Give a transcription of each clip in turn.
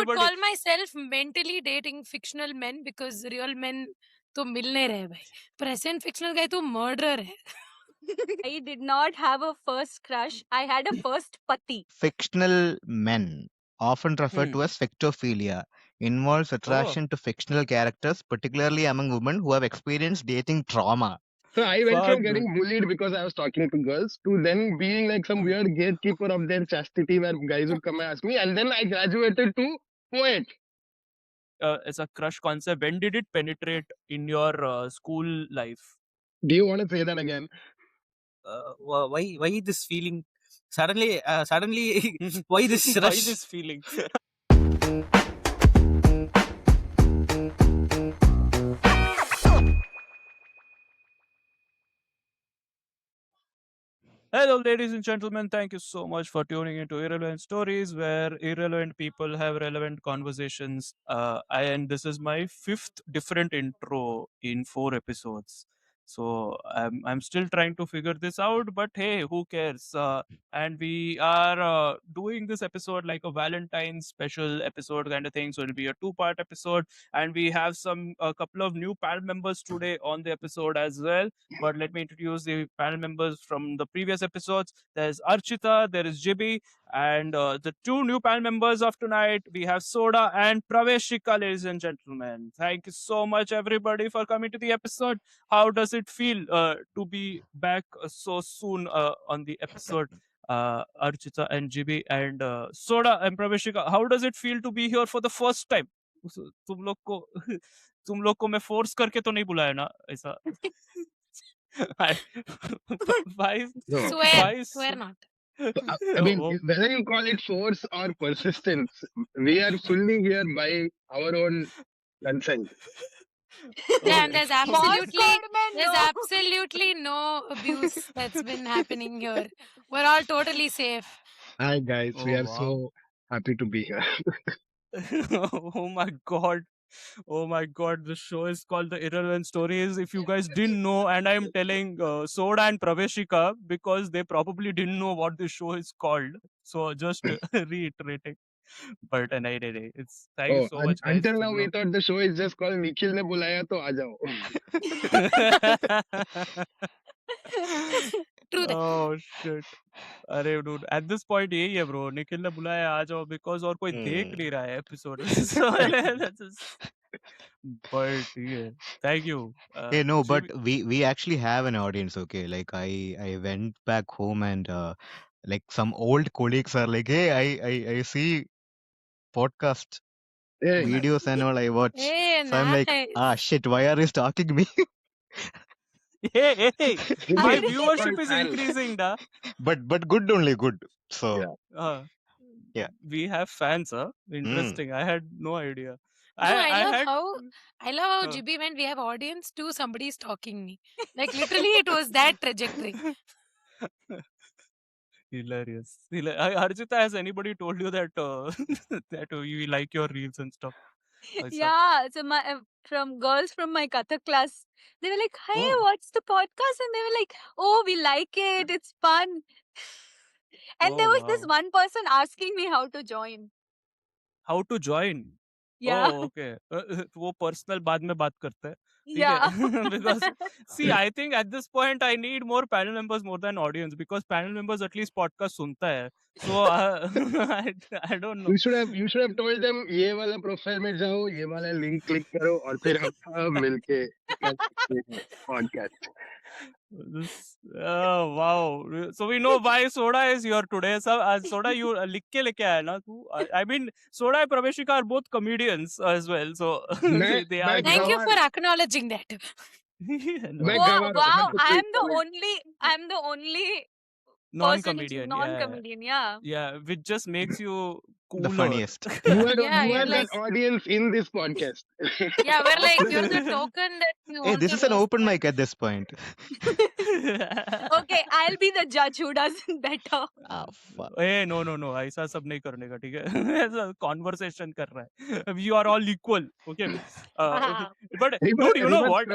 would everybody. call myself mentally dating fictional men because real men तो मिल नहीं रहे भाई. Present fictional guy तो murderer है. I did not have a first crush. I had a first pati. Fictional men, often referred to as fictophilia, involves attraction to fictional characters, particularly among women who have experienced dating trauma. So I went Fuck, from dude. getting bullied because I was talking to girls to then being like some weird gatekeeper of their chastity where guys would come and ask me. And then I graduated to poet. As a crush concept, when did it penetrate in your school life? Do you want to say that again? Why this feeling? Suddenly, why this Why rush? this feeling? Hello, ladies and gentlemen. Thank you so much for tuning into Irrelevant Stories, where irrelevant people have relevant conversations. And this is my fifth different intro in 4 episodes. So I'm still trying to figure this out, but hey, who cares? And we are doing this episode like a Valentine's special episode kind of thing. So it'll be a 2-part episode, and we have a couple of new panel members today on the episode as well. But let me introduce the panel members from the previous episodes. There's Archita, there is Jibi, and the 2 new panel members of tonight, we have Soda and Praveshika, ladies and gentlemen. Thank you so much, everybody, for coming to the episode. How does it feel to be back so soon on the episode? Archita and Jibi and Soda and Praveshika, how does it feel to be here for the first time? तुम लोग को मैं force करके तो नहीं बुलाया ना ऐसा. Why? Swear not. I mean, whether you call it force or persistence, we are fully here by our own consent. Yeah, and there's absolutely no. no abuse that's been happening here. We're all totally safe. Hi guys, we Oh, are wow. so happy to be here. Oh my god. Oh my god, the show is called The Irrelevant Stories. If you guys didn't know, and I'm telling Soda and Praveshika because they probably didn't know what this show is called. So just reiterating. But anyway, it's thank you so much, guys. Until now, we thought the show is just called Nikhil ne bulaya to aa jao. True that. Oh shit. अरे dude, at this point यही है bro. Nikhil ने बुलाया आ जाओ because और कोई देख नहीं रहा है episode. So that's just... But yeah, thank you. Hey, no, but Jibi- we actually have an audience, okay? Like I went back home and like some old colleagues are like, hey, I see podcast Hey, videos and all I watch. Hey, So I'm like, nice. shit, why are you stalking me? hey, my Nikhil, viewership is fans. increasing, da. but good only, good. So Yeah. Yeah. We have fans, huh? Interesting. I had no idea. No, I love had... how Jibi when we have audience too, somebody's stalking me. Like literally it was that trajectory. Hilarious. Arjita, has anybody told you that that we like your reels and stuff? Yeah, so from girls from my Kathak class, they were like, "Hey, Oh. what's the podcast?" And they were like, "Oh, we like it. It's fun." And there Oh, was this wow. one person asking me how to join. How to join? Yeah, Oh, okay. वो personal बाद में बात करते हैं. ठीक yeah. है? Because see, I think at this point I need more panel members more than audience because panel members at least podcast सुनता है. So I don't know. You should have told them ये वाला profile में जाओ, ये वाला link click करो और फिर हम सब मिलके podcast. Oh wow! So we know why Soda is here today. So Soda, you लिख के लेके आया ना तू? I mean, Soda and Praveshika are both comedians as well. So they are. Thank you for acknowledging that. No. Wow, I'm the only Non-comedian. non-comedian, yeah. Yeah, which just makes you cooler. The funniest. You are you're that like- audience in this podcast. Yeah, we're like, you're the token that you Hey, this is an open mic at this point. Okay, I'll be the judge who does it better. Fuck. Hey, no, ऐसा सब नहीं करने का, ठीक है? ऐसा conversation कर रहा है. We are all equal, okay? But dude, you know what?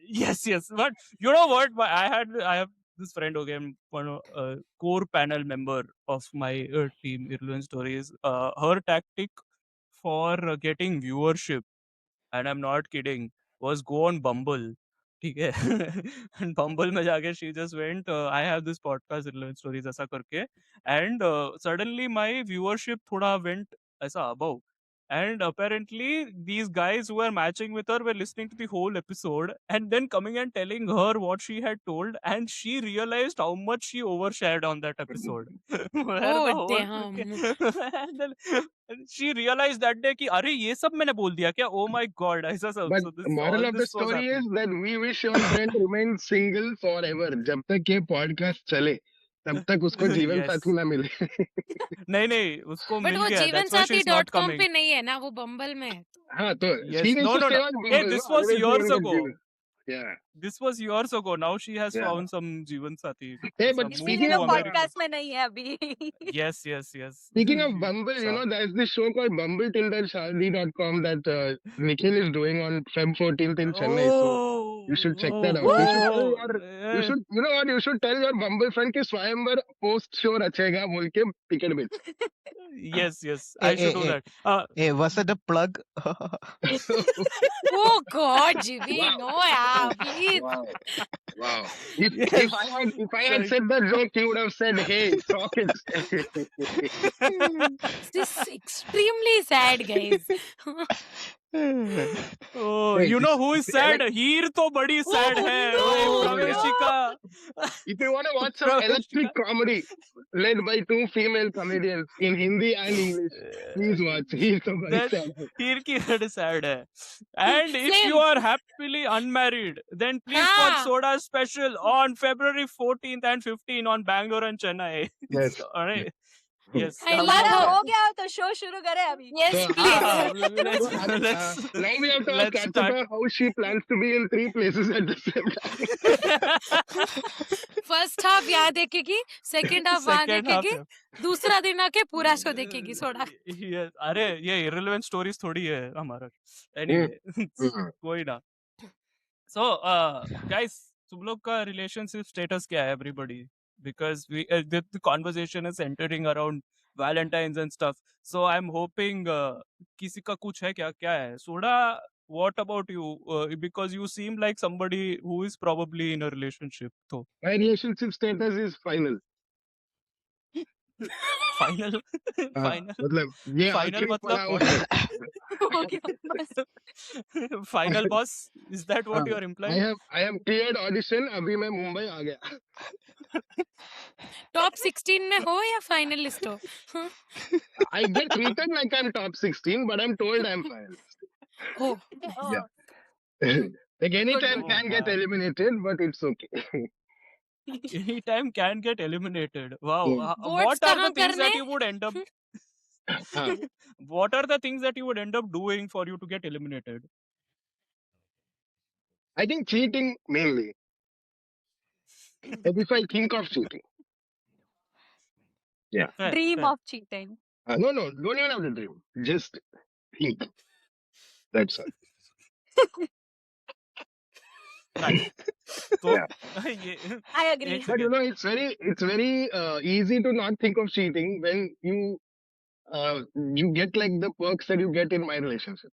Yes, but you know what? I have this friend, okay, one core panel member of my team, Irrelevant Stories. Her tactic for getting viewership, and I'm not kidding, was go on Bumble. ठीक है and Bumble में जाके she just went I have this podcast Relevant Stories ऐसा करके and suddenly my viewership थोड़ा went ऐसा above, and apparently these guys who were matching with her were listening to the whole episode and then coming and telling her what she had told, and she realized how much she overshared on that episode. Where the Oh whole damn. and then she realized that day कि अरे ये सब मैंने बोल दिया क्या, oh my god ऐसा सब. But So this moral all of the this was story is happening. that we wish your friend remains single forever. जब तक ये podcast चले, तब तक उसको जीवन Yes. साथी ना मिले. नहीं उसको बट मिल वो गया, जीवन that's why साथी she's not .com coming. पे नहीं है ना, वो बम्बल में है. हाँ तो Yes, she needs no, to no, stay no. on Hey, Bumble. this No? was Otherwise years she won't ago. get जीवन. Yeah. This was years ago. Now she has Yeah. found some जीवन साथी. Hey, but Some moved speaking इसलिए to वो of America. podcast में नहीं है अभी. Yes, yes, yes. Speaking of Bumble, you So- know, there's this show called BumbleTilderShardy.com that Nikhil is doing on Feb 14th in Chennai. So you should check that out. You should tell your, you should, you know what? You should tell your Bumble friend कि स्वयंवर post show रचेगा बोल के ticket बेच. Yes, yes. I should do that. Hey, was it a plug? Oh god, Jimmy, Wow. no yaar, please. Wow. Wow. If I had said that joke, you would have said, "Hey, stop it." This is extremely sad, guys. Oh, Wait, you know who is sad? हीर तो बड़ी sad Oh, है. no, ओए, no. प्रवेशिका. If you want to watch some electric comedy led by two female comedians in Hindi and English, please watch. He's so very That's sad. हीर की बड़ी sad है. And if Same. you are happily unmarried, then please watch हाँ. Soda Special on February 14th and 15th on Bangalore and Chennai. Yes. All right. Yes. I love हमारा how- हो गया तो show शुरू करें अभी. Yes, So, please. let's now we have to ask let's start. Kartika how she plans to be in 3 places at the same time. First half यहाँ देखेगी, second half वहाँ Second half देखेगी, है. दूसरा दिन आके पूरा शो देखेगी. सोडा. Yes. अरे ये irrelevant stories थोड़ी है हमारा. Anyway, कोई ना. So guys, तुम लोग का relationship status क्या है everybody? Because we the conversation is centering around Valentine's and stuff. So I'm hoping किसी का कुछ है क्या है? Soda, what about you? Because you seem like somebody who is probably in a relationship. So My relationship status is final. final, final, मतलब ये final आखिरी मतलब पड़ाव what? है. हो गया बस. Final boss? Is that what you are I implying? have cleared audition. अभी मैं मुंबई आ गया. टॉप 16 में हो या फाइनलिस्ट हो? I get treated like I'm top 16, but I'm told I'm finalist. Oh, Yeah. Like anytime Good. can get eliminated, but it's okay. Anytime can get eliminated. Wow. Yeah. Votes What are the कहाँ things that करने? you would end up? हाँ. What are the things that you would end up doing for you to get eliminated? I think cheating mainly. Like if I think of cheating. Fair, Dream fair. of cheating. No, don't even have the dream. Just think. That's all. Nice. So, Yeah. ये- I agree. एक But you second. know, it's very easy to not think of cheating when you get like the perks that you get in my relationship.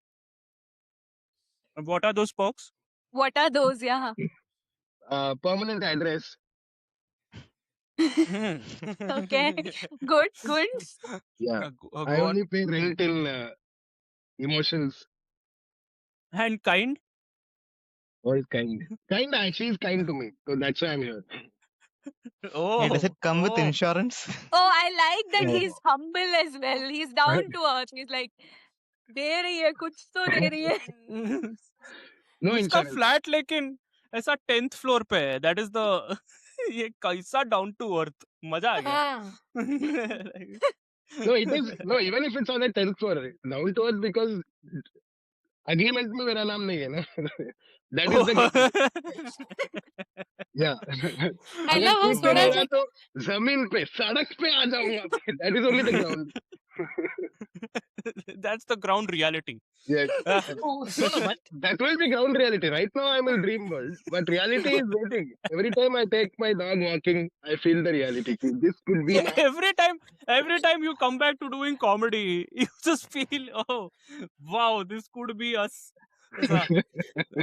What are those perks? What are those? Yeah. Permanent address. Okay. Good. Good. Yeah. Go I on. only pay rent in emotions. And kind? Or is kind. Kind actually is kind to me. So that's why I'm here. Oh. Hey, does it come with oh. insurance? Oh, I like that Yeah. he's humble as well. He's down to earth. He's like, दे रही है कुछ तो दे रही है. No उसका insurance. Flat लेकिन ऐसा 10th floor पे है. That is the ये कैसा डाउन टू अर्थ. मजा आ गया. हाँ. No, it is. No, even if it's on the 10th floor, down to earth because agreement में मेरा नाम नहीं है ना. That is the yeah. I अगर love how तू Soda करेगा तो जमीन पे सड़क पे आ जाऊंगा. That is only the ground. that's the ground reality. Yes. Uh, Oh, No, no, but that will be ground reality. Right now, I'm in dream world, but reality is waiting. Every time I take my dog walking, I feel the reality. This could be my. every time you come back to doing comedy, you just feel, oh, wow, this could be us. ऐसा,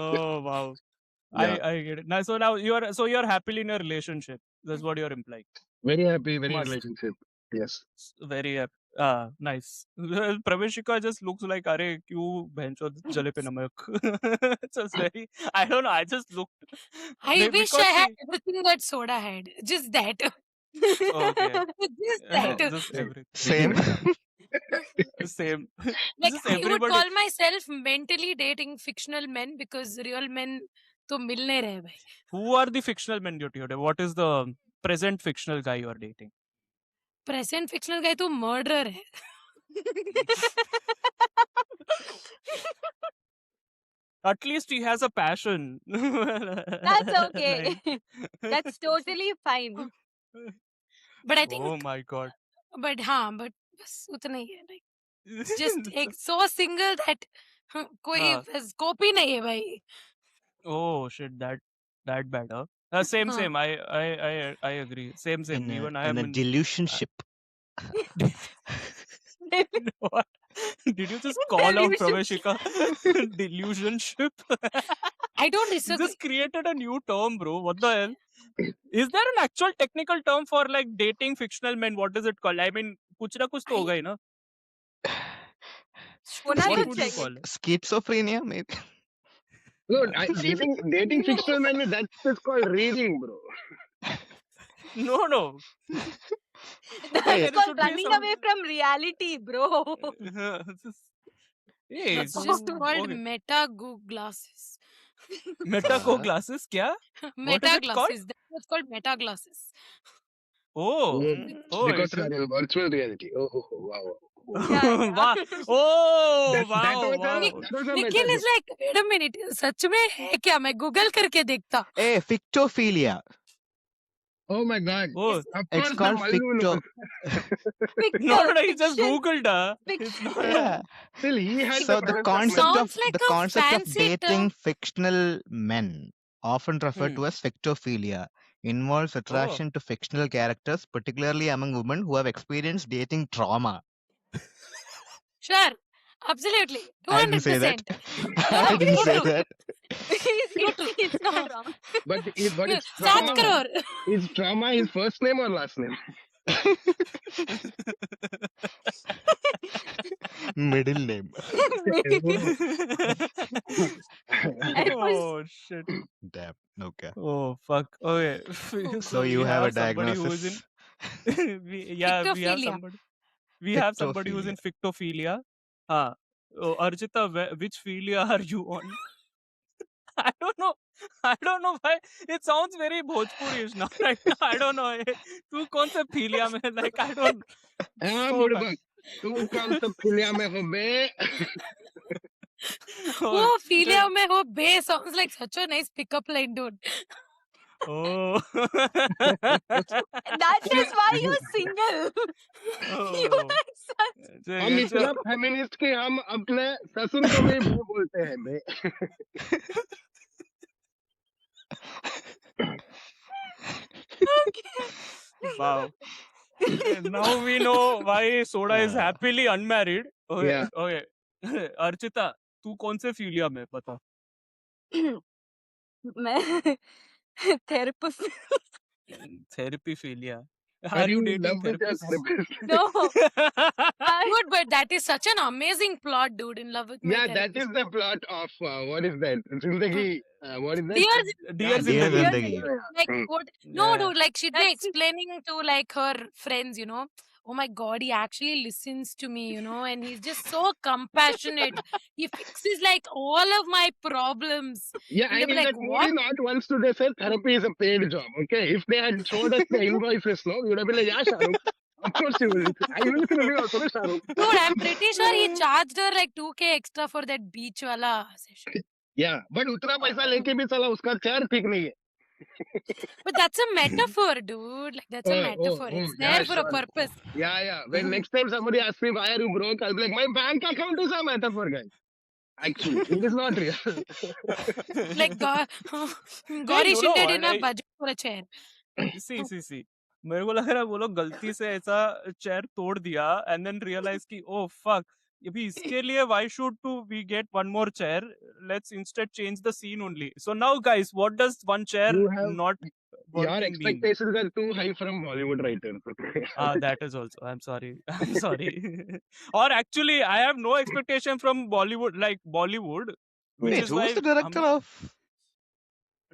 oh wow. Yeah, I get it. Now, so you're happily in a relationship. That's what you're implying. very happy, very Must. relationship. Yes. Very happy. Nice. Well, Praveshika just looks like, अरे क्यों बहनचोद जले पे नमक. Just very. I don't know. I just looked. I wish I Because had she. everything that soda had. Just that. Okay. Just that. Just everything. Same. Same. Like Just I would everybody. call myself mentally dating fictional men because real men तो मिल नहीं रहे भाई. Who are the fictional men you're dating? What is the present fictional guy you are dating? Present fictional guy तो murderer है. At least he has a passion. That's okay. That's totally fine. But I think, Oh my god. but हाँ, but बस उतना ही है. Like just एक so single that कोई हाँ. scope ही नहीं है भाई. Oh shit, that bad, huh? Same. हाँ. I agree. Same. Even I In am a in. delusionship. What? Did you just call out Delusionship. Praveshika? Delusionship? I don't You disagree. just created a new term, bro. What the hell? Is there an actual technical term for like dating fictional men? What is it called? I mean, कुछ ना कुछ तो होगा ही ना. Shona What to would you check call it. it? Schizophrenia, maybe. No, dating fictional men. That's called reading, bro. No. That's There called should be running some. away from reality, bro. Hey, It's just called okay. meta glasses. Meta co glasses, क्या? What is Meta it called? glasses. That's what's called meta glasses. Oh, Because we interesting. are in virtual reality. Oh, wow. Yeah, Wow. yeah. Oh, That wow, was wow. that was a Nikhil meta is like, wait a minute, सच में है क्या? मैं Google करके देखता. Hey, fictophilia. Oh my god. Oh, Is- Of It's course, called the Mallu ficto. knows. no, he just Fiction. googled. It's Fiction. not. Yeah. Still, he had So the the presence of concept Mallu. of Sounds like the a concept of fancy dating term. fictional men, often referred to as fictophilia, involves attraction to fictional characters, particularly among women who have experienced dating trauma. Sure, absolutely, I didn't say that. 200%. I didn't say true. that. It's not wrong. But it's 7 trauma. crore. Is trauma his first name or last name? Middle name. Oh shit. Damn. Okay. Oh fuck. Okay. So you we have a somebody who is diagnosis. in. we have Fictophilia. somebody. We have somebody who's in fictophilia. Oh, Archita, which philia are you on? I don't know why it sounds very Bhojpuriish now. Right now, I don't know. तू कौन सा philia में? Like I don't. हाँ So बुड़बक तू कौन सा philia में हो बे वो philia में हो बे sounds like such a nice pickup line, dude. Oh. That is why you're single. You Oh. are such. हम इतना फेमिनिस्ट कि हम अपने ससुर को भी बे बोलते हैं बे Wow. Now we know why Soda is happily unmarried. Okay. Yeah. Okay. Archita, तू कौन से philia में बता? मैं therapist. Therapy philia. Are Are you you in dating love with your therapists? therapist? No. Dude, but that is such an amazing plot, dude. In love with my Yeah, that therapist. is the plot of what is that? Zindagi. What is that? Dear Dear Dear Zindagi. Zindagi. like Hmm. what? No, Yeah. dude, like she'd be That's- explaining to like her friends, you know. Oh my god, he actually listens to me, you know, and he's just so compassionate. He fixes like all of my problems. Yeah, And I they'll be mean like, that what? movie not once to they said therapy is a paid job. Okay, if they had showed us the invoices, no, we would have been like, yeah, Shahrukh. Of course you will. I will review also, no, Shahrukh. Dude, I'm pretty sure he charged her like 2K extra for that beach wala session. Yeah, but उतना पैसा लेके भी साला उसका चेहरा ठीक नहीं है. But that's a metaphor, dude. Like that's a metaphor. It's yeah, there for a sure. purpose. Yeah. When next time somebody asks me why are you broke, I'll be like, my bank account is a metaphor, guys. Actually, it is not real. Like Hey, Gauri you know Shinde what? did not budget for a chair. See. मेरे को लग रहा है वो लोग गलती से ऐसा चेयर तोड़ दिया and then realize कि oh fuck अभी इसके लिए why should we get one more chair? Let's instead change the scene only. So now guys, what does one chair You have not your working mean? expectations are too high from Bollywood writers. That is also. I'm sorry. I'm sorry. Or actually, I have no expectation from Bollywood, which Wait, is who's why the director of?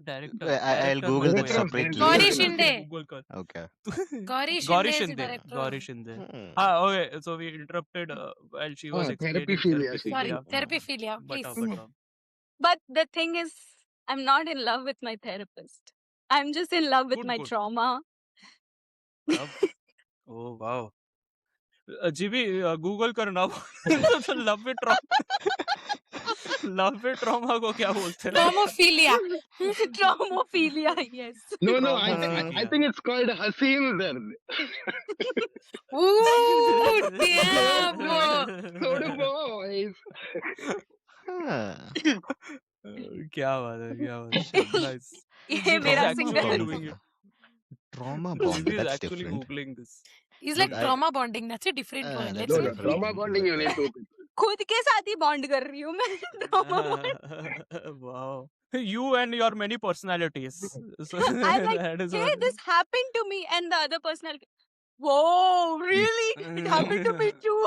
director. I'll Director Google मेरे that को याद नहीं separately. Gauri है. Shinde. Google कर. Okay. Gauri Gauri Shinde is the Shinde. director. Gauri Shinde. Hmm. Okay. So we interrupted while she was Therapy explaining philia. Sorry, therapy. therapy-philia, please. Bata. But the thing is, I'm not in love with my therapist. I'm just in love with my Good. trauma. Love. Oh wow. जीवी Google करना love with trauma को क्या बोलते हैं Traumophilia. Traumophilia, yes. No, I Traumophilia. think it's called Hasim Dard. Ooh, damn. So do boys. Huh. क्या बात है nice. ये मेरा actually single. doing it. Trauma He bond. is That's actually different. googling this. He's like I- trauma bonding. That's a different one. that's Let's No, see. different. trauma bonding you need two people. खुद के साथ ही bond कर रही हूँ मैं trauma bond. Wow. You and your many personalities. So I'm like, that is hey, what- this happened to me, and the other person, like, whoa, really? It happened to me too.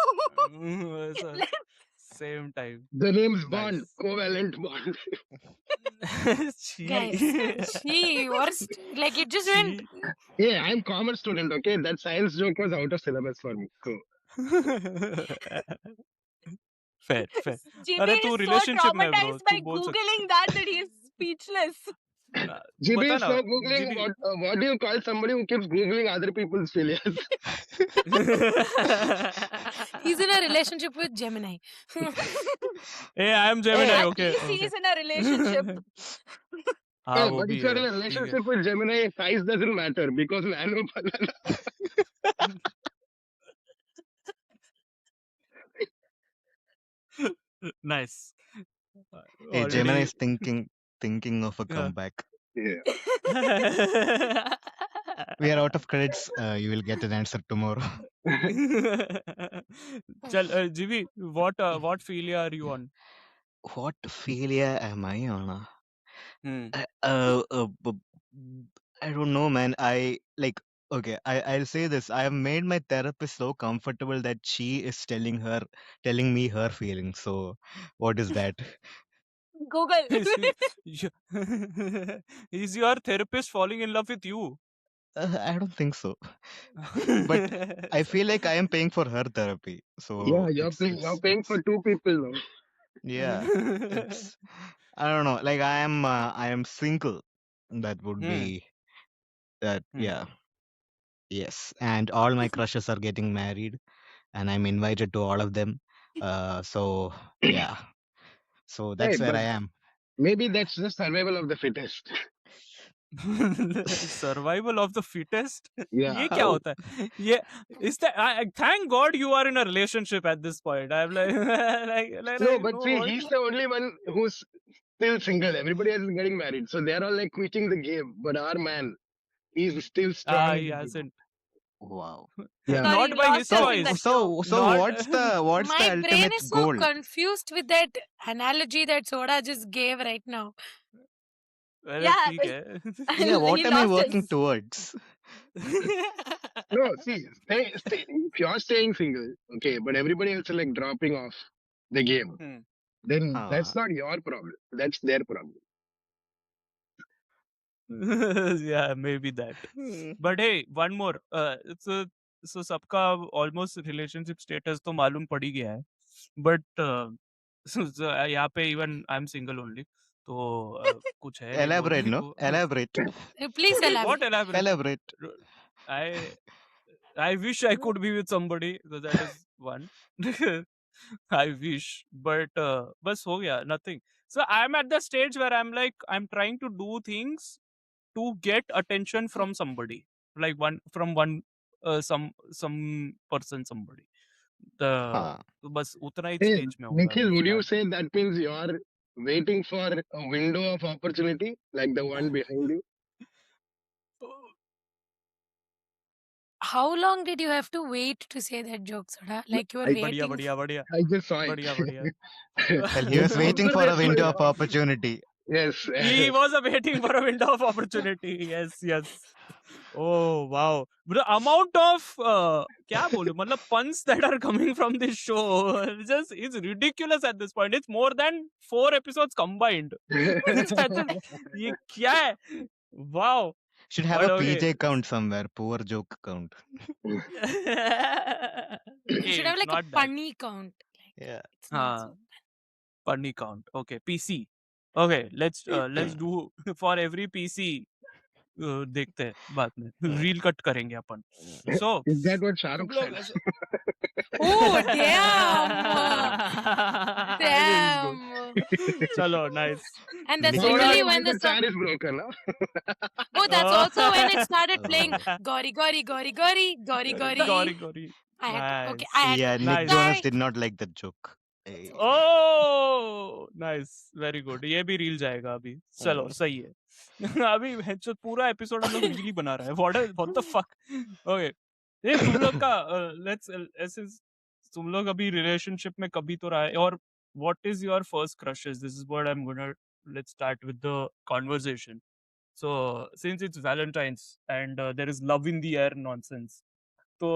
So, same time. The name's Bond, Nice. covalent bond. Guys, she worst. Like it just went. Yeah, I'm commerce student, okay? That science joke was out of syllabus for me. So fair. Jimmy अरे is तू so relationship में है bro, traumatized by तू बोल सकता googling that he is speechless. GB बता is ना, now googling GB. what do you call somebody who keeps googling other people's failures? He's in a relationship with Gemini. Hey, I am Gemini, At okay. least he is in a relationship. हाँ Yeah, वो but भी if you're in है, a ठीक है. relationship with Gemini, size doesn't matter because nano banana. Nice. Hey, Gemini Already. is thinking of a Yeah. comeback. Yeah. We are out of credits. You will get an answer tomorrow. Chal, Jivi, what philia are you on? What failure am I on? Hmm. I don't know, man. Okay. I'll say this. I have made my therapist so comfortable that she is telling me her feelings. So, what is that? Google. Is your therapist falling in love with you? I don't think so. But I feel like I am paying for her therapy. So Yeah, you're it's- paying for two people now. yeah. It's I don't know. Like I am single. That would Hmm. be that. Hmm. Yeah. Yes. And all my crushes are getting married, and I'm invited to all of them. So yeah. So that's Hey, where but I am. maybe that's the survival of the fittest. Survival of the fittest. Yeah. ये क्या होता है? ये is that? Thank God you are in a relationship at this point. I'm like, No, but no, see, what? he's the only one who's still single. Everybody else is getting married. So they're all like quitting the game. But our man, he's still strong. in He the game. hasn't. Wow. Yeah. Sorry, Not by his lost us in choice. that So Not- what's the My brain ultimate is so goal? confused with that analogy that Soda just gave right now. अरे Yeah, ठीक है. Yeah. What he am I lost working his- towards? No, see, if you're staying single, okay, but everybody else is like dropping off the game, Hmm. then Ah. that's not your problem. That's their problem. Yeah, maybe that. But hey, one more. So सबका almost relationship status तो मालूम पड़ ही गया है. But यहाँ पे even I'm single only. तो कुछ है नहीं Elaborate, बोलने no? को. Elaborate. Please What elaborate. elaborate? Elaborate. I wish I could be with somebody. So that is one. I wish, but बस हो गया, nothing. So I'm at the stage where I'm like I'm trying to do things to get attention from somebody, like some person, somebody. The हाँ बस उतना ही Hey, stage में होगा Nikhil, would you फिलहाल. say that means you're waiting for a window of opportunity like the one behind you? How long did you have to wait to say that joke, Sudha? Like you were I, बढ़िया waiting. बढ़िया बढ़िया I just saw it. बढ़िया बढ़िया. well he was waiting for a window of opportunity. Yes. He was waiting for a window of opportunity. Yes. Oh wow. The amount of क्या बोलूं, मतलब puns that are coming from this show just is ridiculous at this point. It's more than 4 episodes combined. ये क्या है? Wow. Should have But a okay. PJ count somewhere, poor joke count. You Okay, should have like a not that. punny count. Like, Yeah. it's not so Punny count. Okay, PC. Okay, let's do for every PC. देखते हैं बाद में reel cut करेंगे अपन. So Is that what Shah तुम Rukh लोग said? ऐसे. Oh, damn. This is good. Damn. Chalo, nice. And that's Nikhil- literally Hold on, when the the song. chair is broken, huh? Oh, that's also when it started playing Oh. Gori Gori Gori Gori Gori Gori. Gori. I had to, okay, Nice. I had Yeah, to. Nick Nice. Jonas Sorry. did not like that joke. Hey. Oh, nice. Very good. ये भी reel जाएगा अभी. चलो, सही है. अभी जो पूरा एपिसोड हम लोग रील ही बना रहा है. What the fuck? Okay. ये तुम लोग का ऐसे तुम लोग अभी रिलेशनशिप में कभी तो रहा है, और what is your first crushes? This is what let's start with the conversation. So since it's Valentine's and there is love in the air nonsense. So,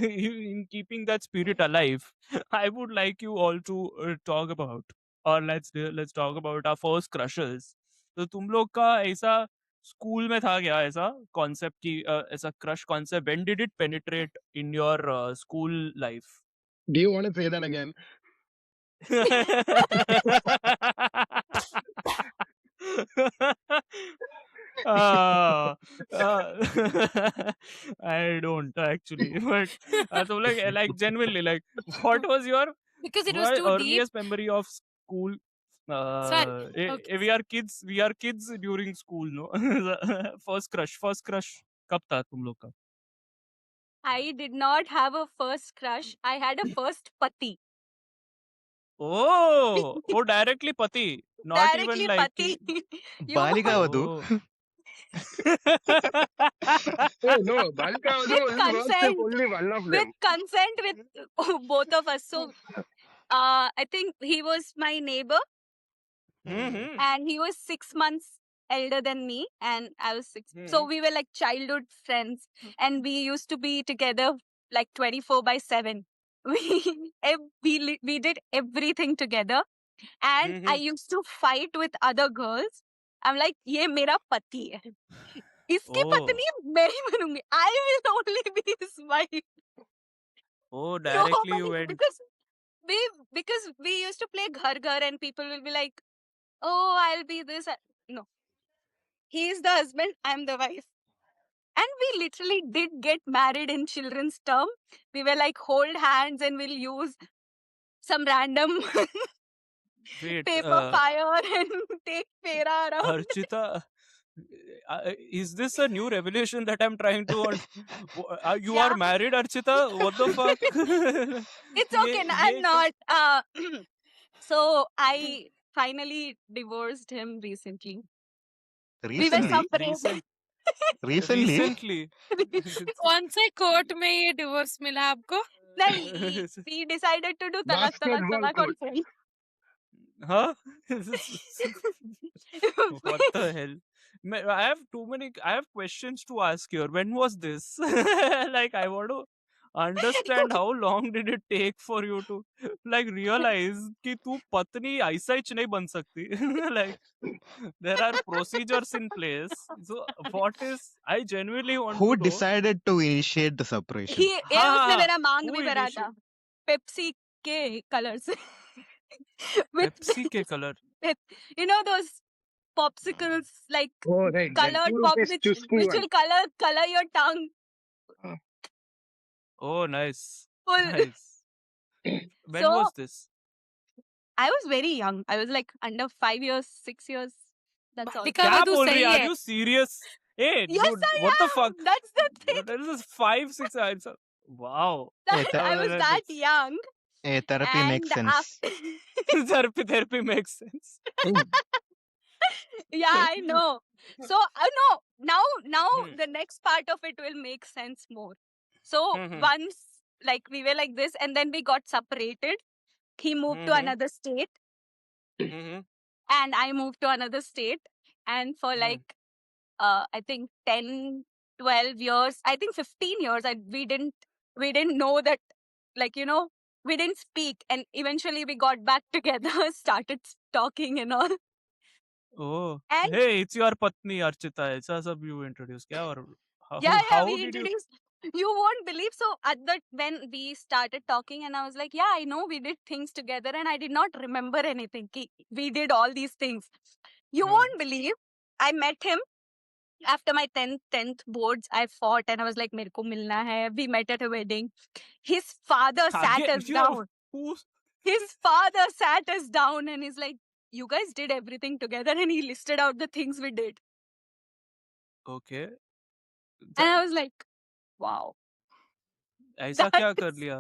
in keeping that spirit alive, I would like you all to talk about, or let's talk about our first crushes. तो तुम लोग का ऐसा school में था क्या, ऐसा concept की ऐसा crush concept? When did it penetrate in your school life? Do you want to say that again? uh, I don't actually, but so like genuinely, like what was your Because it was too deep. earliest memory of school? Sorry. Okay. We are kids during school, no? First crush कब था तुम लोग का? I did not have a first crush. I had a first pati. Oh, directly pati, not Directly even like pati. You Balika won't- Vadu. Oh. Oh no, Balika Vadu With only works if consent. only one of with them. consent with both of us. So I think he was my neighbor Mhm. and he was 6 months elder than me and I was 6. So we were like childhood friends and we used to be together like 24/7. We did everything together and I used to fight with other girls. I'm like, ये मेरा पति है. इसकी Oh. पत्नी मैं ही बनूंगी. I will only be his wife. Oh, directly you No, went. because we used to play ghar ghar and people will be like, oh, I'll be this. No, he is the husband, I'm the wife. And we literally did get married in children's term. We were like hold hands and we'll use some random Wait, paper fire and take pera around. Archita, is this a new revelation that I'm trying to? You Yeah. are married, Archita? What the fuck? It's okay, I'm not. So I finally divorced him recently. We were Recently? separated. Recently? कौन से court में ये divorce मिला आपको? नहीं, we decided to do talak Basketball on court. phone. Huh? What the hell? I have questions to ask here. When was this? Like, I want to understand how long did it take for you to like realize कि तू पत्नी ऐसा ही नहीं बन सकती. Like, there are procedures in place. So, what is? I genuinely want Who to know. decided to initiate the separation? उसने मेरा मांग Who भी भरा था पेप्सी के कलर से. With Pepsi के color. you know those popsicles like Oh right. colored pop which will color your tongue Oh, nice. full. Nice. When So- was this? I was very young. I was like under 5 years, 6 years. That's all. बालिका क्या वधू बोल रही सही है? Are है. you serious? Hey, Yes, dude, I what the am. fuck? That's the thing. That is 5, 6 answer. Wow. That I was that young, Therapy makes and sense. after Therapy makes sense. yeah, I know. So no, now Hmm. the next part of it will make sense more. So Mhm. once like we were like this, and then we got separated. He moved to Mhm. another state, Mhm. and I moved to another state. And for Hmm. like I think 10, 12 years, I think 15 years, we didn't know that, like, you know, we didn't speak, and eventually we got back together, started talking and all. Oh, And hey, it's your patni Archita. ऐसा सब you introduce क्या और yeah, how we did you? introduced. You won't believe. So at that when we started talking, and I was like, yeah, I know we did things together, and I did not remember anything. We did all these things. You Hmm. won't believe. I met him after my 10th boards. I fought, and I was like, "Mere ko milna hai." We met at a wedding. His father sat Again, us you know, down. who's His father sat us down, and he's like, "You guys did everything together," and he listed out the things we did, okay? and I was like, "Wow." ऐसा That क्या कर is लिया?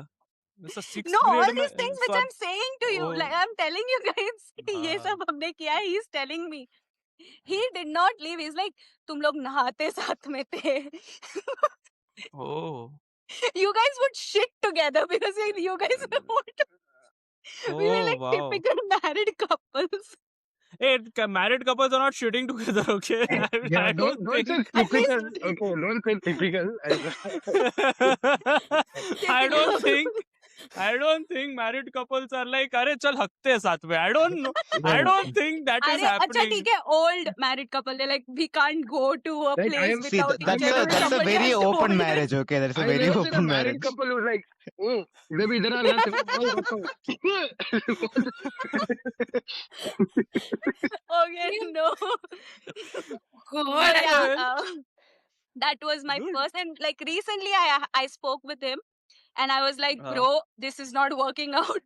ऐसा 6th no, all grade में these things which sorry. I'm saying to you, like Oh, I'm telling you guys, ये हाँ. सब हमने किया है. He's telling me. He did not leave. He's like, तुम लोग नहाते साथ में थे. Oh. You guys would shit together because you guys would. We were Oh, like wow. typical married couples. Hey, married couples are not shitting together, okay? Yeah, I don't don't say think. At typical. least Okay, don't say typical. I don't typical. think. I don't think married couples are like, अरे चल हकते हैं साथ में. I don't know. I Yeah. don't think that is अरे अच्छा happening. ठीक है, old married couple, they're like, we can't go to a Like, I place am- See, without I'm each other. never that's a Somebody very has to open hold us. marriage. Okay, that's a I very never seen a open married marriage. couple who's like, oh, baby, idhar aana, तेरे को बहुत बताऊं. Okay, no. God, But yeah, Yeah. that was my Dude. first. And like recently, I spoke with him, and I was like, bro, this is not working out.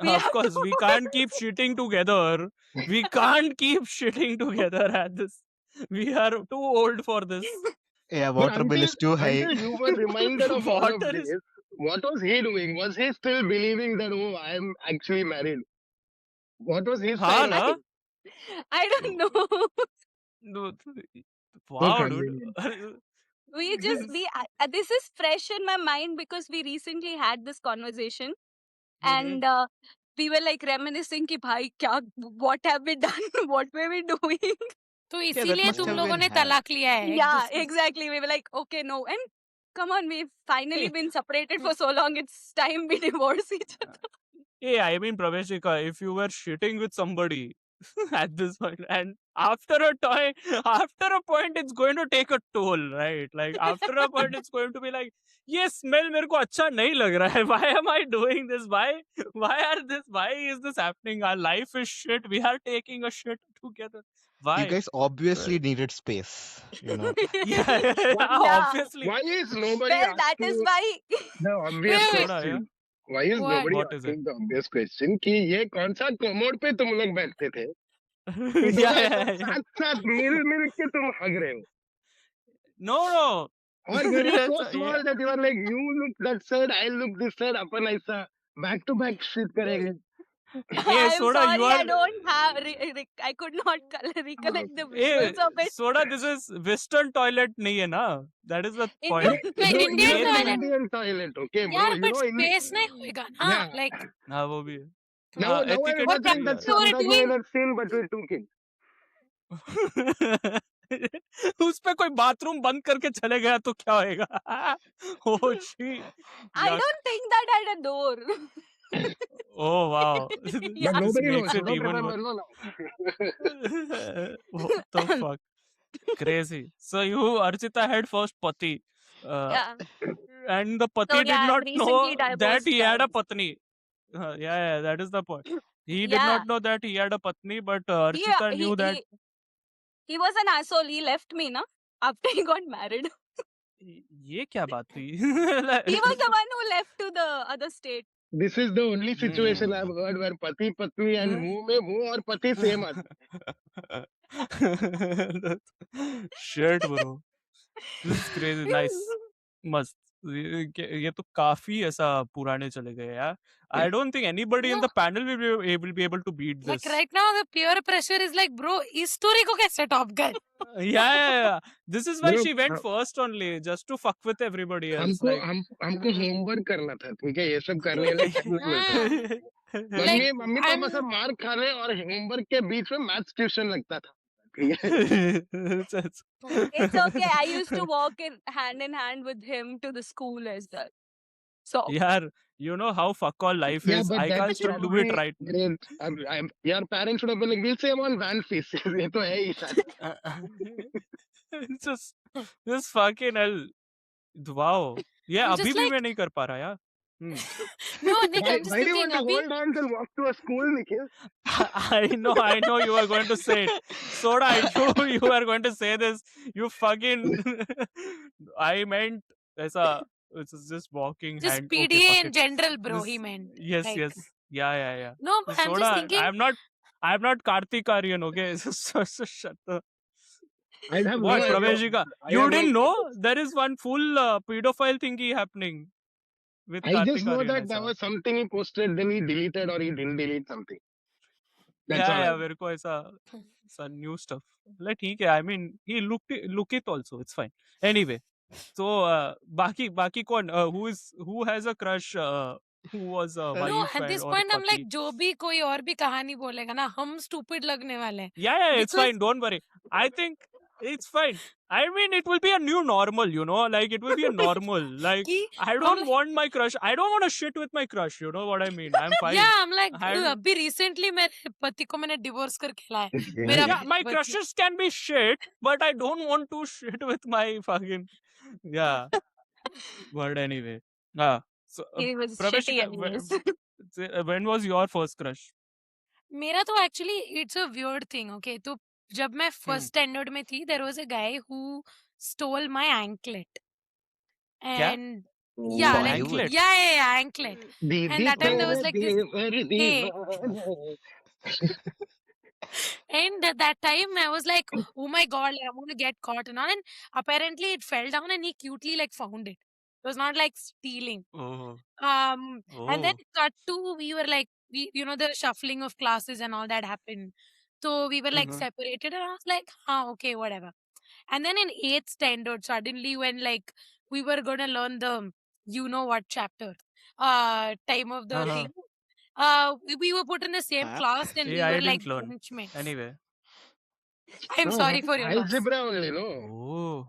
We Of have course, to we can't keep shitting together. We can't keep shitting together at this. We are too old for this. Yeah, But water bill is too high. until you were reminded of all of Water this, is. what was he doing? Was he still believing that, oh, I am actually married? What was his हाँ side of ना? it? I don't know. Dude. So Wow, dude. convenient. We just this is fresh in my mind because we recently had this conversation, and we were like reminiscing कि भाई क्या, what have we done? What were we doing? तो that इसीलिए must तुम have लोगों been ने hard. तलाक लिया है एक Yeah, दूसरे से. exactly. We were like, okay, no, and come on, we've finally Hey. been separated for so long. It's time we divorce each other. Hey, I mean, Praveshika, if you were shitting with somebody at this point, and after a point, it's going to take a toll, right? Like after a point, it's going to be like, ये smell मेरे को अच्छा नहीं लग रहा है. Why am I doing this? Why is this happening? Our life is shit. We are taking a shit together. You Why? guys obviously needed space, you know. Yeah, Yeah. obviously. Why is nobody Well, that is asking why. the obvious Wait, Soda, yeah. question? Why is What? nobody What is it? asking the obvious question कि ये कौन सा commode पे तुम लोग बैठते थे? Yeah. साथ साथ मिल के तुम हग रहे हो. No. और घर is so That's- small yeah. that you are like, you look that side, I look this side, अपन ऐसा back to back shit करेंगे. Hey, I'm Soda, sorry, you are. I don't have. I could not recollect the Hey, visuals of it. Soda, this is Western toilet नहीं है ना? That is the point. Indian, No, No, Indian even toilet. Indian toilet, okay, bro. यार You but know, space नहीं होएगा ना. Yeah. Like हाँ वो भी है. now I'm etiquette What imagining भी that है. you were Slumdog doing? Millionaire scene, but with 2 kids. उस पे कोई बाथरूम बंद करके चले गया तो क्या होएगा? Oh shit. I Yuck. don't think that had a door. Oh wow. Yeah. But This nobody makes knows. You it don't even remember, worse. no. What the fuck? Crazy. So you, Archita, had first pati. Yeah. And the pati So did yeah, not know recently that divorced he had a guys. patni. Yeah, that is the point. He did Yeah. not know that he had a patni, but He, Archita knew that. he was an asshole. He left me, na, after he got married. ये क्या बात हुई? He was the one who left to the other state. This is the only situation I've heard where pati, patni and मुंह में मुंह और पति same आते. Shit, bro. This is crazy. Nice. मस्त. ये तो काफी ऐसा पुराने चले गए यार. I don't think anybody in No, the panel will be able to beat like this. right now the peer pressure is like, bro, इस story को कैसे top कर? Yeah. This is why Bro, she went first only, just to fuck with everybody else. हमको Like, हमको homework करना था, ठीक है, ये सब करने के लिए टाइम नहीं मिलता. Like मम्मी I'm पापा सब मार खा रहे और होमवर्क के बीच में मैथ्स ट्यूशन लगता था, ठीक है. It's okay. I used to walk in hand with him to the school as well. So यार, you know how fuck all life Yeah, is. but I that can't still would do it be right. great. Your parents should have been like, we'll save on van fees. ये तो है ही साथ. It's just fucking hell. Wow. Yeah, I'm अभी just भी like, मैं नहीं कर पा रहा यार. no, Nick, I'm just Why do you thinking want to अभी hold on till walk to a school, Nikhil? I know you are going to say it. Soda, I knew you are going to say this. You fucking. I meant ऐसा. It's just walking just hand. PDA Okay, fuck in it. general, bro. This, He meant yes, like yes. Yeah. no, but I'm just Soda, thinking. I'm not Karthik Aryan, okay? So shut the. I have What, no idea. Prameshika? I You have didn't no- know? There is one full pedophile thingy happening with I Karthik just know Aryan. that there was something he posted, then he deleted or he didn't delete something. That's all. Yeah, मेरे को ऐसा new stuff. Like ठीक है. I mean, he look it also. It's fine. Anyway, so बाकी कौन? Who has a crush? Who was a No, wife at this or point I'm पति? like जो भी कोई और भी कहानी बोलेगा ना हम stupid लगने वाले हैं. Yeah, it's Because- fine. Don't worry. I think it's fine. I mean, it will be a new normal, you know? Like, it will be a normal. Like, कि I हम don't like- want my crush. I don't want to shit with my crush. You know what I mean? I'm fine. Yeah, I'm like I'm- अभी recently मेरे पति को मैंने divorce करके लाया. मेरा Yeah, my पति- crushes can be shit, but I don't want to shit with my fucking. Yeah. But anyway. So, he was Praveshika, shitty anyways. when was your first crush? मेरा तो actually it's a weird thing, okay? तो जब मैं first standard में थी, there was a guy who stole my anklet. क्या? And yeah, like Anklet? yeah, anklet. And that time there was like this. Hey. And at that time I was like, oh my god, I'm gonna get caught and all. And apparently it fell down and he cutely like found it. It was not like stealing. Oh. And then cut to we were like the shuffling of classes and all that happened. So we were like separated and I was like, okay, whatever. And then in 8th standard, suddenly when like we were gonna learn the you know what chapter, time of the thing. We were put in the same class and we Yeah, I were didn't like learn. benchmates. Anyway. I'm sorry for your loss. Algebra only, no? Oh.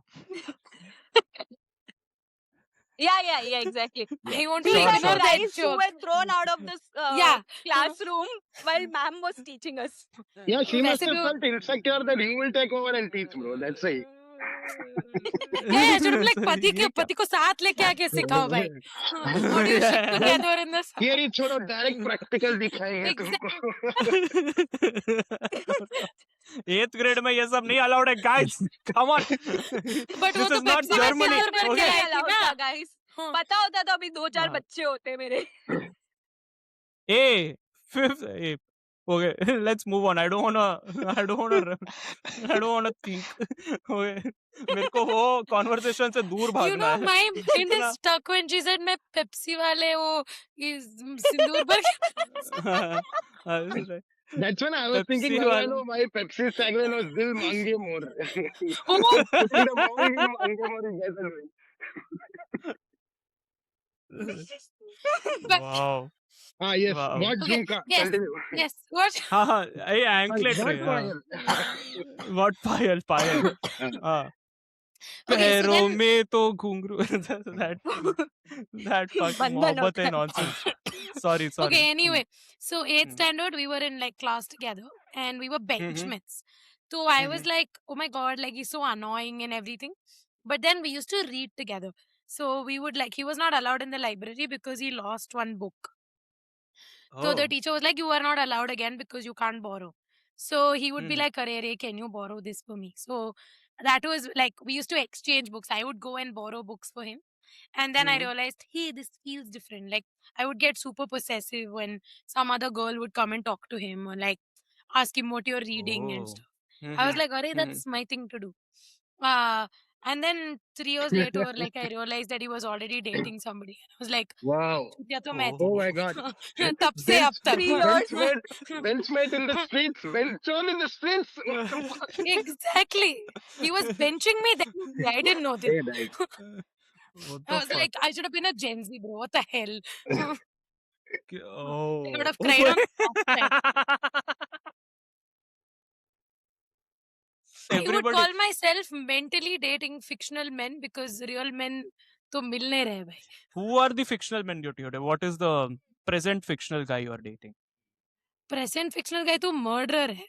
Yeah, exactly. I want to We Sure, were let you know the that guys who joke. were thrown out of this Yeah. classroom while ma'am was teaching us. Yeah, she must वैसे have भी felt insecure that you will take over and teach, bro. That's it. Yeah, should have like पति को साथ लेके आके सिखाओ भाई. How do you stick together in this? Here ही छोड़ो, direct practical दिखाएंगे तुमको. 8th grade में ये सब नहीं allowed है, guys. Come on. But This वो तो is not Pepsi में Germany. filter करके Okay. आई थी allowed ना. था, guys. हाँ. पता होता तो अभी 2-4 हाँ. बच्चे होते मेरे. Hey, fifth. Hey. Okay, let's move on. I don't wanna think. Okay. मेरे को वो conversation से दूर You भागना know, है. my mind इतना- is stuck when she said मैं Pepsi वाले वो सिंदूर भर के. That's when I was thinking, Pepsi now I वाला. know why Pepsi tagline was Dil Mange More. Oh. Putting the more in Mange More is better. But- Wow. Ah, yes. Wow. What Okay, Jhumka? yes. Continue. Yes, what? हाँ, ये anklet What रे, हाँ. Payal? What पायल हाँ. Okay, so पैरों then- में तो घुंघरू that fucking बंधन मोहब्बत होता है है. nonsense. Sorry. Okay, anyway, so 8th Hmm. standard we were in like class together and we were benchmates. So I was like, oh my god, like he's so annoying and everything. But then we used to read together. So we would like, he was not allowed in the library because he lost one book. So the Oh. teacher was like, you are not allowed again because you can't borrow. So he would be Mhm. like, Arey, can you borrow this for me? So that was like, we used to exchange books. I would go and borrow books for him. And then I Mhm. realized, hey, this feels different. Like I would get super possessive when some other girl would come and talk to him or like ask him what you're reading and Oh. stuff. I was like, "Arey, Mhm. that's my thing to do." And then 3 years later, like I realized that he was already dating somebody. I was like, Wow. "चूतिया तो मैं Oh थी." my God. तब से अब तक. 3 years. Benchmate in the streets. Benchon in the streets. What the fuck? Exactly. He was benching me then. only. I didn't know this. Hey, nice. What I the was fuck? like, I should have been a Gen Z, bro. What the hell? I Oh. would have cried on the outside. I would Everybody. call myself mentally dating fictional men because real men तो मिल नहीं रहे भाई. Who are the fictional men you're dating? What is the present fictional guy you are dating? Present fictional guy तो murderer है.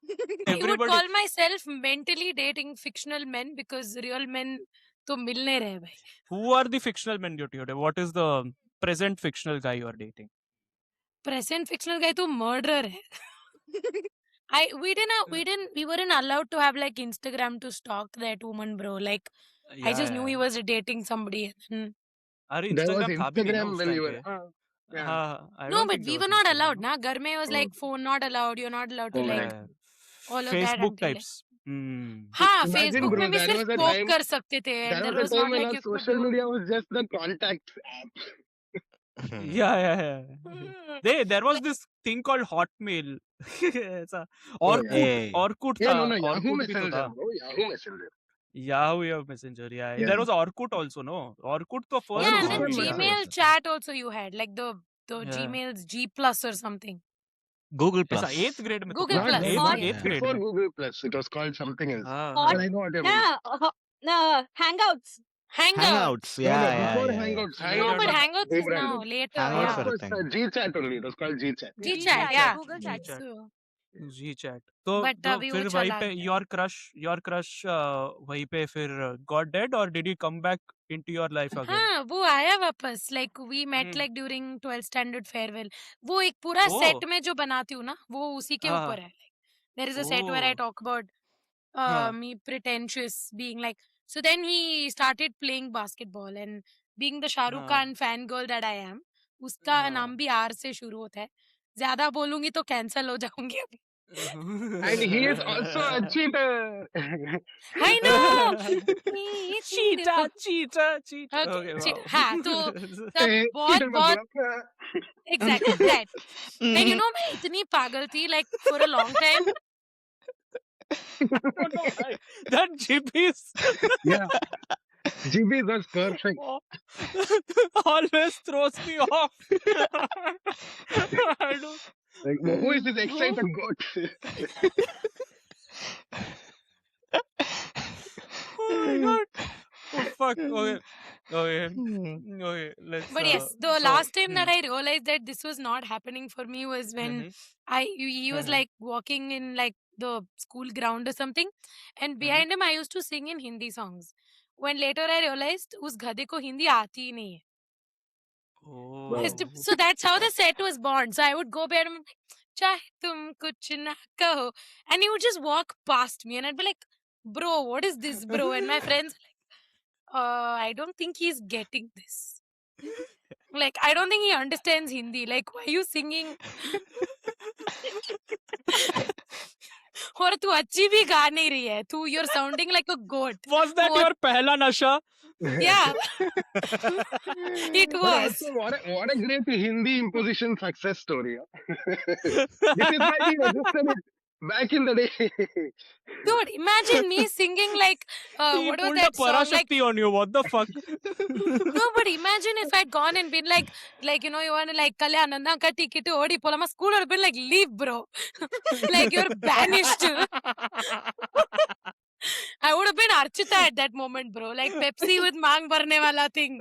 I would Everybody. call myself mentally dating fictional men because real men तो मिल नहीं रहे भाई. Who are the fictional men you're dating? What is the present fictional guy you are dating? Present fictional guy तो murderer है. We weren't allowed to have like Instagram to stalk that woman, bro. Like I Yeah, just knew yeah. he was dating somebody. अरे There was Instagram था भी नहीं ना Instagram उस when time you पे. were. Yeah. हाँ, I No, don't but think we there were was not Instagram, allowed. no? Na, घर में was like phone not allowed. You're not allowed to Oh, like man. Yeah. all of that Facebook until like. types. Hmm. हाँ, Imagine, Facebook bro, में भी that सिर्फ was a poke time. कर सकते थे, and That there was a was time not when like our you could social do. media was just the contact app. Yeah. There was this thing called Hotmail. ऐसा Oh, yeah. Hey. Orkut Yeah, था. no, Yahoo Orkut भी तो Messenger, था. bro. Yahoo Messenger. Yahoo Messenger. Yeah. Yeah. There was Orkut also, no? Orkut the first Yeah, and Orkut then was social media. Gmail chat also you had like the Yeah. Gmail's G plus or something. Google ऐसा Plus. 8th grade में तो Google था. Not Plus, then, Eighth- not yeah. eighth grade before में. Google Plus. It was called something else. हाँ, Hot. But I know what you mean. Yeah, Hangouts. Hangouts. No, Yeah, no, yeah, before yeah. Hangouts. No, No, Hangouts but was Hangouts is rebranded. now later. Hangouts Yeah. were a was thing. Gchat only. It was called Gchat. Gchat, yeah. Google G Chat. chat. So, ji chat तो but तो we फिर वो वहीं चला पे गया. Your crush वहीं पे फिर गॉट डेड और did he come back into your life again हाँ, वो आया वापस. Like we met hmm like during 12th standard farewell. वो एक पूरा ओ सेट में जो बनाती हूँ ना, वो उसी के हाँ ऊपर है. Like there is a set where I O talk about हाँ me pretentious being like. So then he started playing basketball and being the Shah Rukh हाँ Khan fan girl that I am. उसका हाँ नाम भी R से शुरू होता है. ज्यादा बोलूंगी तो कैंसल हो जाऊंगी अभी. And he is also a cheater. I know. ये cheater. cheater Okay, okay cheater. wow हाँ, तो तब Hey, बहुत cheater बहुत मतलब. exactly that. And you know मैं इतनी पागल थी like for a long time. I don't know why that GPs Yeah, GB was perfect. always throws me off I don't Like, who is this excited goat? oh my god oh fuck okay let's But yes, the so last time that I realized that this was not happening for me was when he was like walking in like the school ground or something, and behind him I used to sing in Hindi songs. When later I realized उस गधे को हिंदी आती ही नहीं है. oh So that's how the set was born. So I would go behind him, चाहे तुम कुछ ना कहो, and he would just walk past me, and I'd be like, bro, what is this, bro? And my friends are like, I don't think he's getting this. Like, I don't think he understands Hindi. Like, why are you singing? और तू अच्छी भी गा नहीं रही है. तू you're sounding like a goat. was that What? your पहला नशा Yeah, it But was. also, what a great Hindi imposition success story. This is why we registered it back in the day. Dude, imagine me singing like, he what was pulled a that song? Like, Parashakti on you what the fuck no, but imagine if I'd gone and been like, you know, you want to like, Kalyananda ka ticket odi polama school would have been like, leave, bro. Like, you're banished. I would have been Archita at that moment, bro. Like Pepsi with Mang Barne wala thing.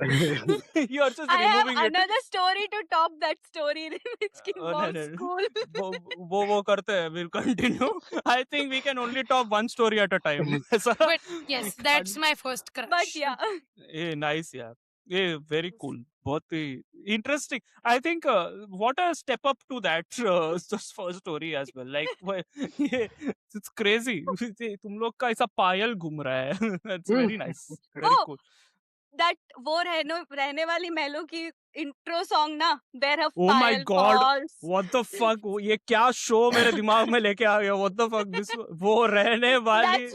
you're just I have removing it another story to top that story which no, involves no. school. वो करते हैं we'll continue I think we can only top one story at a time ऐसा But yes, that's my first crush. But yeah. nice yeah very cool बहुत ही interesting I think what a step up to that first story as well like ये it's crazy तुम लोग का ऐसा पायल घूम रहा है that's very nice very Oh, cool that वो रहने वाली मेलो की intro song ना, where her Oh my pile god, falls. what the fuck? ये क्या शो मेरे दिमाग में लेके आ गया? What the fuck? This वो रहने वाली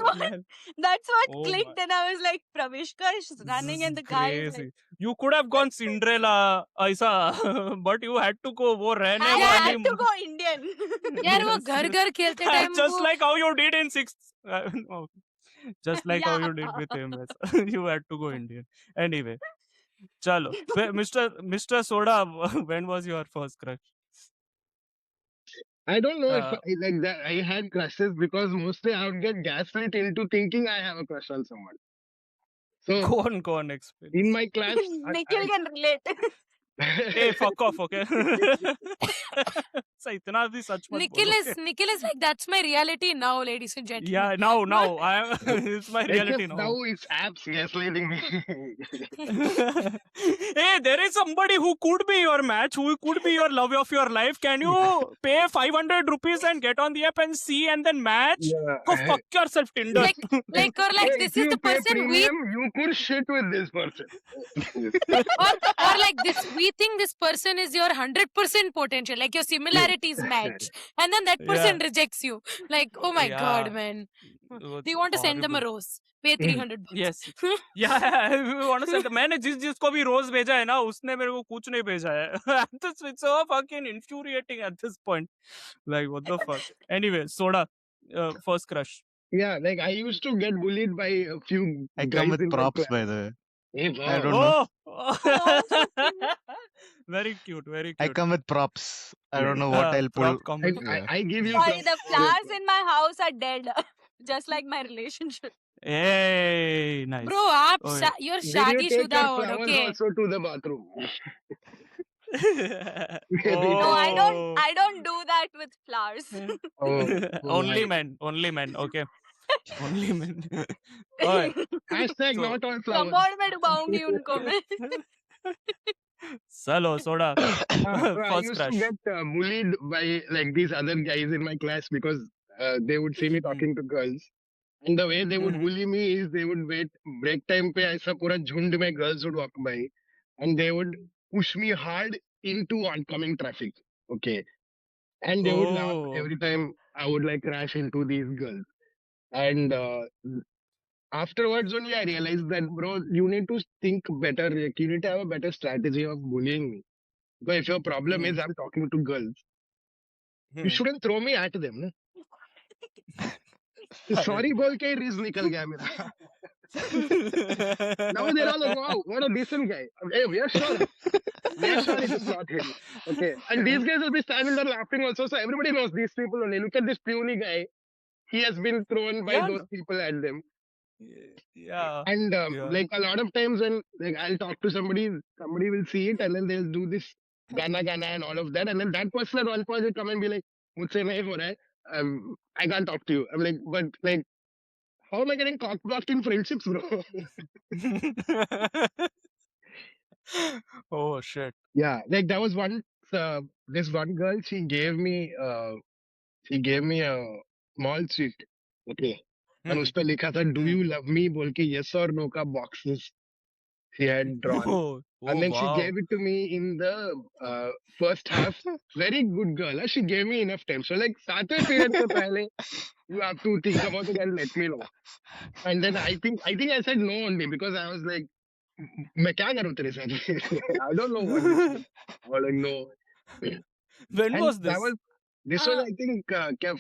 That's what Oh clicked, and I was like, Pravishka is this running, is and the guy is like, crazy. You could have gone Cinderella ऐसा, but you had to go वो रहने I वाली. had to go Indian. यार वो Yes. घर घर खेलते time Just वो like how you did in sixth. No. Just like how Yeah. you did with him. You had to go Indian. Anyway, chalo. Mr. Soda, when was your first crush? I don't know if Uh, I, like that. I had crushes because mostly I would get gaslit into thinking I have a crush on someone. So go on, explain. in my class, Nikhil can relate. Hey, fuck off, okay? So इतना भी सच मत Nikhil बोलो. is like, that's my reality now, ladies and gentlemen. Yeah, now I am. It's my reality except now. now it's apps gaslighting me. Hey, there is somebody who could be your match, who could be your love of your life. Can you pay 500 rupees and get on the app and see and then match? Yeah. Go fuck yourself, Tinder. Like, or like, Hey, this if is you the pay person we, premium, you could shit with this person. or like this, we think this person is your 100% potential, like your similarities match, and then that person rejects you. Like, oh my god, Yeah. man. It's Do you want to send them a horrible. rose? Pay 300 bucks. Yes. Yeah, we want to say that मैंने जिसको भी रोज भेजा है ना उसने मेरे को कुछ नहीं भेजा है. It's so fucking infuriating at this point. Like what the fuck. Anyway, Soda, first crush. Yeah, like I used to get bullied by a few I guys come with in my props, class. by the way. Hey, I wow. don't know. Oh, very cute, very I cute. come with props. I don't know what I'll pull. Prop comment. I give you Sorry, the props. flowers in my house are dead. Just like my relationship. Hey, nice. Bro, आप Oh, you're Did you shadi take shuda your ho, flowers okay? also to the bathroom? No, I Oh. don't do that with flowers. Only men, okay. Only men. Alright. Hashtag So- not all flowers. Commode में डुबाऊंगी उनको मैं. Salo, Soda. So I First used crush. to get bullied by like these other guys in my class because they would see me talking to girls. And the way they would Mhm. bully me is they would wait break time पे ऐसा पूरा झुंड में girls would walk by and they would push me hard into oncoming traffic. Okay. And they would laugh Oh. every time I would like crash into these girls. And afterwards only I realized that bro, you need to think better. Like, you need to have a better strategy of bullying me. Because if your problem is I'm talking to girls, you shouldn't throw me at them. Na? Sorry बोल के ridge निकल गया मेरा. Now they're all like, wow, what a decent guy. Hey, we are sure it is not him. Okay. And these guys will be standing there laughing also. So everybody knows these people only. Look at this puny guy. He has been thrown by Yeah. those people at them. Yeah. And Yeah. like a lot of times when like I'll talk to somebody will see it and then they'll do this gana and all of that. And then that person at one point will come and be like, मुझसे नहीं हो रहा है. I can't talk to you. I'm like, but like, how am I getting cock-blocked in friendships, bro? Oh shit. Yeah, like there was one this one girl, she gave me a small sheet. Okay. And उस पे लिखा था, do you love me? बोल के yes or no का boxes she had drawn. Oh, And then wow. she gave it to me in the first half. Very good girl. Huh? She gave me enough time. So like 7th period से पहले, you have to think about it and let me know. And then I think I said no only because I was like, मैं क्या करूँ तेरे साथ? I don't know what this is. I was like, no. When And was this? This was I think क्या,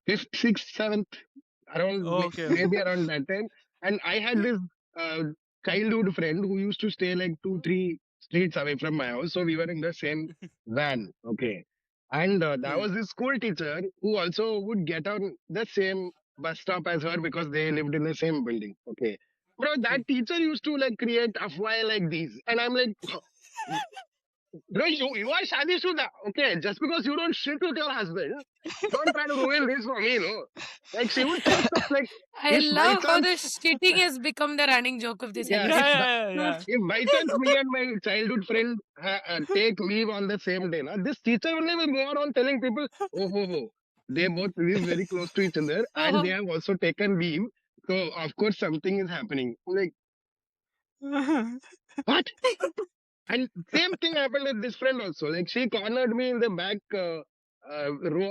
5th, 6th, 7th, around Okay. maybe around that time. And I had this childhood friend who used to stay like 2-3 streets away from my house. So we were in the same van. Okay. And there was this school teacher who also would get on the same bus stop as her because they lived in the same building. Okay. Bro, that teacher used to like create afwai like these. And I'm like, bro, you are Shadi Shuda. Okay, just because you don't shit with your husband, don't try to ruin this for me, no. Like, she would say stuff like, I If by love how the chance- shitting has become the running joke of this Yeah. episode. Yeah. if by chance me and my childhood friend take leave on the same day, na, this teacher only will go around telling people, oh, they both live very close to each other and they have also taken leave. So, of course, something is happening. Like, What? And same thing happened with this friend also. Like she cornered me in the back row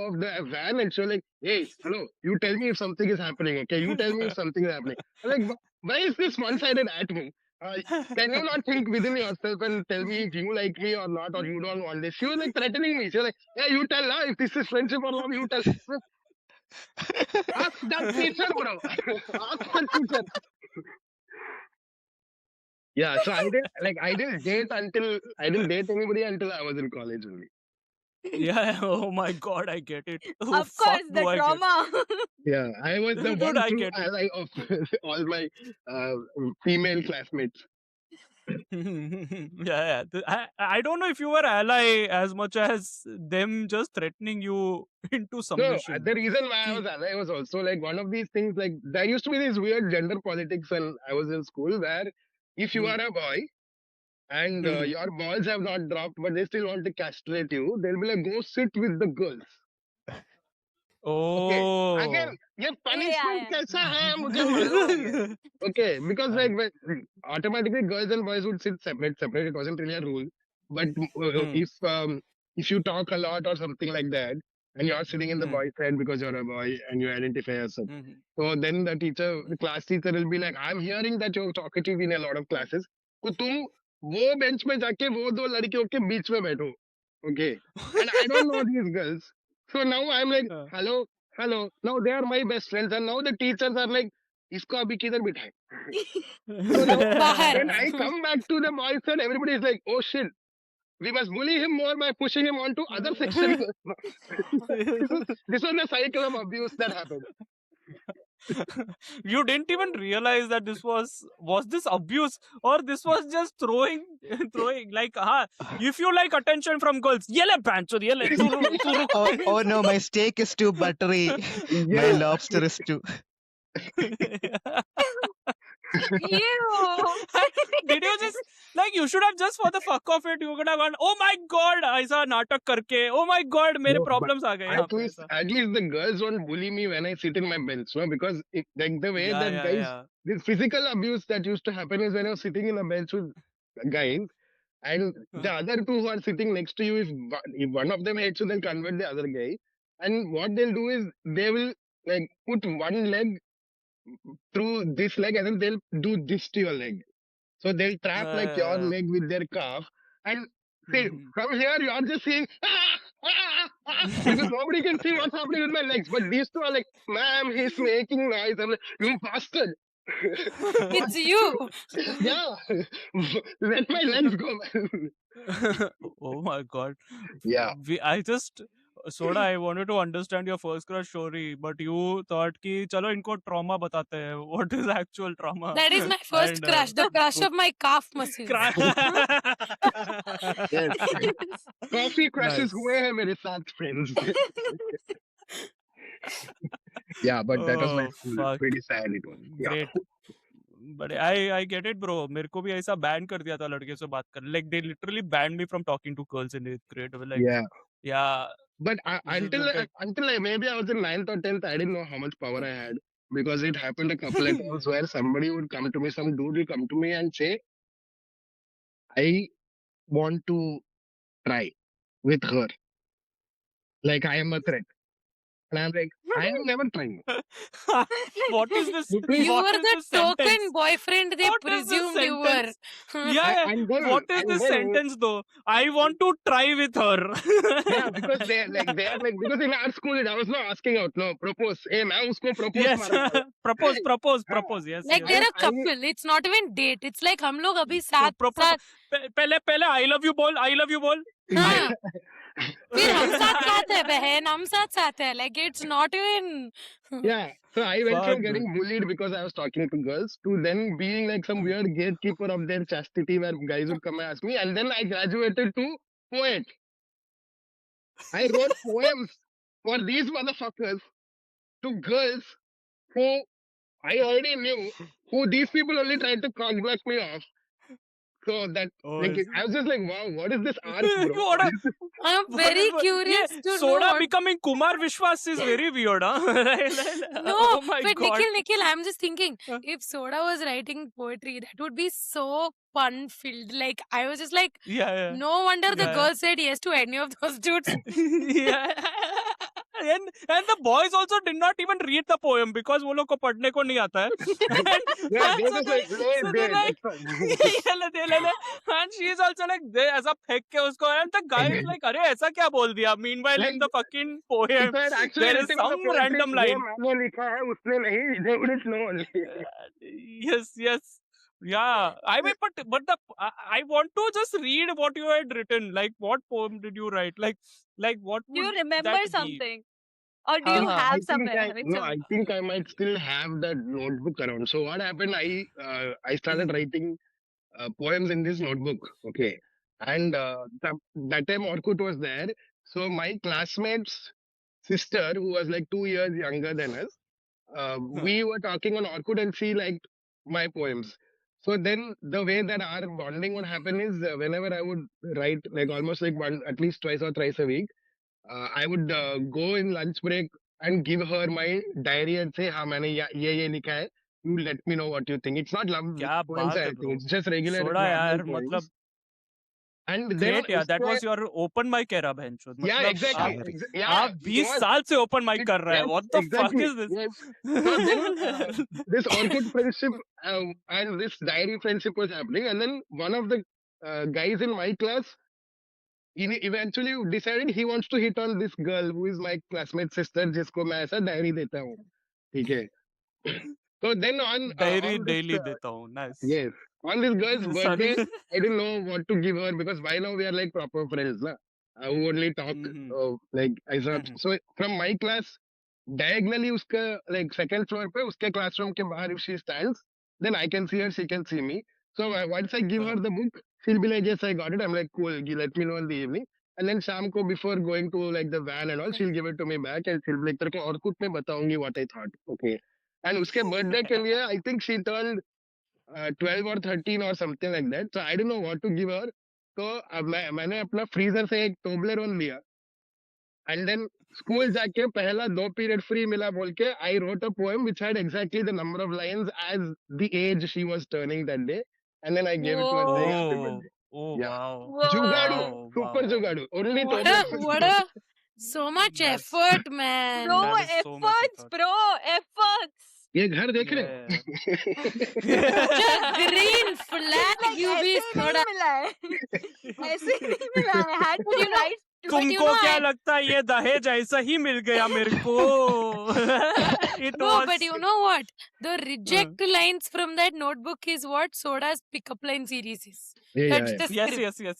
of the van, and she was like, "Hey, hello, you tell me if something is happening. Okay, you tell me if something is happening." I'm like, why is this one-sided at me? Uh, can you not think within yourself and tell me if you like me or not, or you don't want this? She was like threatening me. She was like, "Yeah, you tell her if this is friendship or not. You tell." Ask that teacher, bro. Ask that teacher. Yeah, so I didn't date anybody until I was in college only. Yeah. Oh my God, I get it. Oh Of fuck, course, do the I get? trauma. Yeah, I was the Dude, one I true get it. ally of all my uh, female classmates. Yeah. I don't know if you were ally as much as them just threatening you into No, submission. the reason why I Ki- was ally was also like one of these things. Like there used to be this weird gender politics when I was in school, where if you are Hmm, a boy and hmm, your balls have not dropped, but they still want to castrate you, they'll be like, go sit with the girls. Okay. Again, Oh. ये punishment Yeah. कैसा है मुझे मालूम नहीं है. Okay, because I- automatically girls and boys would sit separate. It wasn't really a rule. But hmm, if you talk a lot or something like that, and you're sitting in the hmm, boys' side because you're a boy and you identify yourself, hmm, so then the class teacher will be like, I'm hearing that you're talkative in a lot of classes. तो तुम वो bench में जाके वो दो लड़कियों के बीच में बैठो. Okay. And I don't know these girls. So now I'm like, uh, hello. Now they are my best friends, and now the teachers are like, इसको अभी किधर बिठाएं? So now बाहर. when I come back to the boys and everybody is like, oh shit, we must bully him more by pushing him onto other sections. This was the cycle of abuse that happened. You didn't even realize that this was this abuse, or this was just throwing like if you like attention from girls, yele pancho, yele tu ruk. Oh no, my steak is too buttery. My Yeah. lobster is too. Ew. Did you just like, you should have just for the fuck of it, you could have gone, oh my god, ऐसा नाटक करके, oh my god, मेरे No, but problems आ गए यहाँ पे ऐसा. at least the girls won't bully me when I sit in my bench, no? Because like the way that guys, Yeah. this physical abuse that used to happen is when I was sitting in a bench with guys, and the other two who are sitting next to you, if one of them hates you, they'll convert the other guy, and what they'll do is they will like put one leg through this leg, and then they'll do this to your leg. So they'll trap like your leg with their calf, and see, from here you are just seeing because nobody can see what's happening with my legs. But these two are like, ma'am, he's making noise. I'm like, you bastard. It's you. Yeah. Let my legs go, man. Oh my god. Yeah. Soda, I wanted to understand your first crush story, but you thought कि चलो इनको trauma बताते हैं. What is actual trauma? That is my first And, crush, the crush of my calf muscles. Yes. Coffee crushes Nice. हुए हैं मेरे साथ friends. Yeah, but that was my Oh, school. fuck. Pretty sad it was. Yeah. Great. But I get it, bro. मेरे को भी ऐसा ban कर दिया था लड़के से बात कर. Like they literally banned me from talking to girls in 8th grade. They were like, yeah, But this is like until maybe I was in 9th or 10th, I didn't know how much power I had, because it happened a couple of times where somebody would come to me, some dude will come to me and say, I want to try with her. Like I am a threat. And I'm like, I am never trying. what is this? You what were is the this token sentence? boyfriend they What is this presumed you were. sentence? Yeah. And then, What is and this then- sentence though? I want to try with her. Yeah, because they are like because in our school I was not asking out, no, propose. Hey, मैं उसको propose Yes. मारा. propose. Yes. Like yes. they're a I- couple. It's not even date. It's like हम लोग अभी साथ Pro- साथ पहले I love you बोल. हाँ. फिर हम साथ है बहन, हम साथ है. Like it's not even. Yeah, so I went Fuck, from getting bullied because I was talking to girls to then being like some weird gatekeeper of their chastity where guys would come and ask me, and then I graduated to poet. I wrote poems for these motherfuckers to girls who I already knew, who these people only tried to cockblock me off. So that, Oh, like, is- I was just like, wow, what is this arc, bro? What a- I'm very what- curious yeah, to know. Soda what- becoming Kumar Vishwas is very weird, huh? No, Oh my but god. Nikhil, I'm just thinking, Huh? if Soda was writing poetry, that would be so fun-filled. Like, I was just like, Yeah. no wonder the Yeah. girl said yes to any of those dudes. Yeah. And the boys also did not even read the poem because वो लोग को पढ़ने को नहीं आता है. Yeah, they're So just like, "Lay so it they're there, like, it's fine." and she is also like, they ऐसा फेंक के उसको, and the guy is like, अरे ऐसा क्या बोल दिया? Meanwhile, in Like, the fucking If poem, I had actually there is written the some poetry, random वो line. मैंने लिखा है, उसने नहीं, they wouldn't know only. Yes. Yeah, I mean, but I want to just read what you had written. Like, what poem did you write? Like what Do you would remember that be? something? Or do you Uh-huh. have I think somewhere? I think I might still have that notebook around. So what happened? I started writing poems in this notebook. Okay, and that time Orkut was there. So my classmate's sister, who was like 2 years younger than us, we were talking on Orkut, and she liked my poems. So then the way that our bonding would happen is whenever I would write, like almost like at least twice or thrice a week, I would go in lunch break and give her my diary and say, "हाँ मैंने ये लिखा है. You let me know what you think." It's not love क्या poems बात or है anything. bro. It's just regular Soda normal यार, poems. मतलब And then great यार. That उसमें- was your open mic era, बहनचोद. yeah, मतलब exactly. आप Yeah, 20 it was- साल से open mic कर रहा है. yes, What the exactly. fuck is this? Yes. So then this Orkut friendship and this diary friendship was happening, and then one of the guys in my class eventually decided he wants to hit on this girl who is my classmate sister, जिसको मैं ऐसा diary देता हूँ. ठीक है. So then on Diary on this, daily देता हूँ. Nice. yes, on this girl's birthday, Sorry. I didn't know what to give her because by now we are like proper friends, na? Who only talk Mhm. like as a, Mhm. so from my class, diagonally उसका like second floor पे उसके classroom के बाहर if she stands, then I can see her, she can see me. So once I give her the book, she'll be like, "Yes, I got it." I'm like, "Cool, you let me know in the evening." And then शाम को before going to like the van and all, she'll give it to me back and she'll be like, "तेरे को Orkut में बताऊंगी what I thought." Okay. And उसके birthday के लिए I think she turned 12 or 13 or something like that. So I don't know what to give her. तो अब मैंने अपना freezer से एक Toblerone लिया. And then school जाके पहला 2 period free मिला बोल के I wrote a poem which had exactly the number of lines as the age she was turning that day. And then I gave it to her saying happy birthday. Oh Yeah. wow. Jugaadu, Wow, super wow. jugaadu. Only What Toblerone. so much That's- effort, man. Bro, That is so much efforts, effort. bro, efforts. ये घर देख रहे Yeah. हो? Such a green flag Like, you ऐसे be ही नहीं Soda. मिला है. ऐसे ही नहीं मिला है. Had to You know- write. But तुमको you know, क्या लगता है ये दहेज ऐसा ही मिल गया मेरे को? It no, was but you know what? The reject lines from that notebook is what Soda's pickup line series is. Yeah, That's yeah, the yes, script. yes. yeah.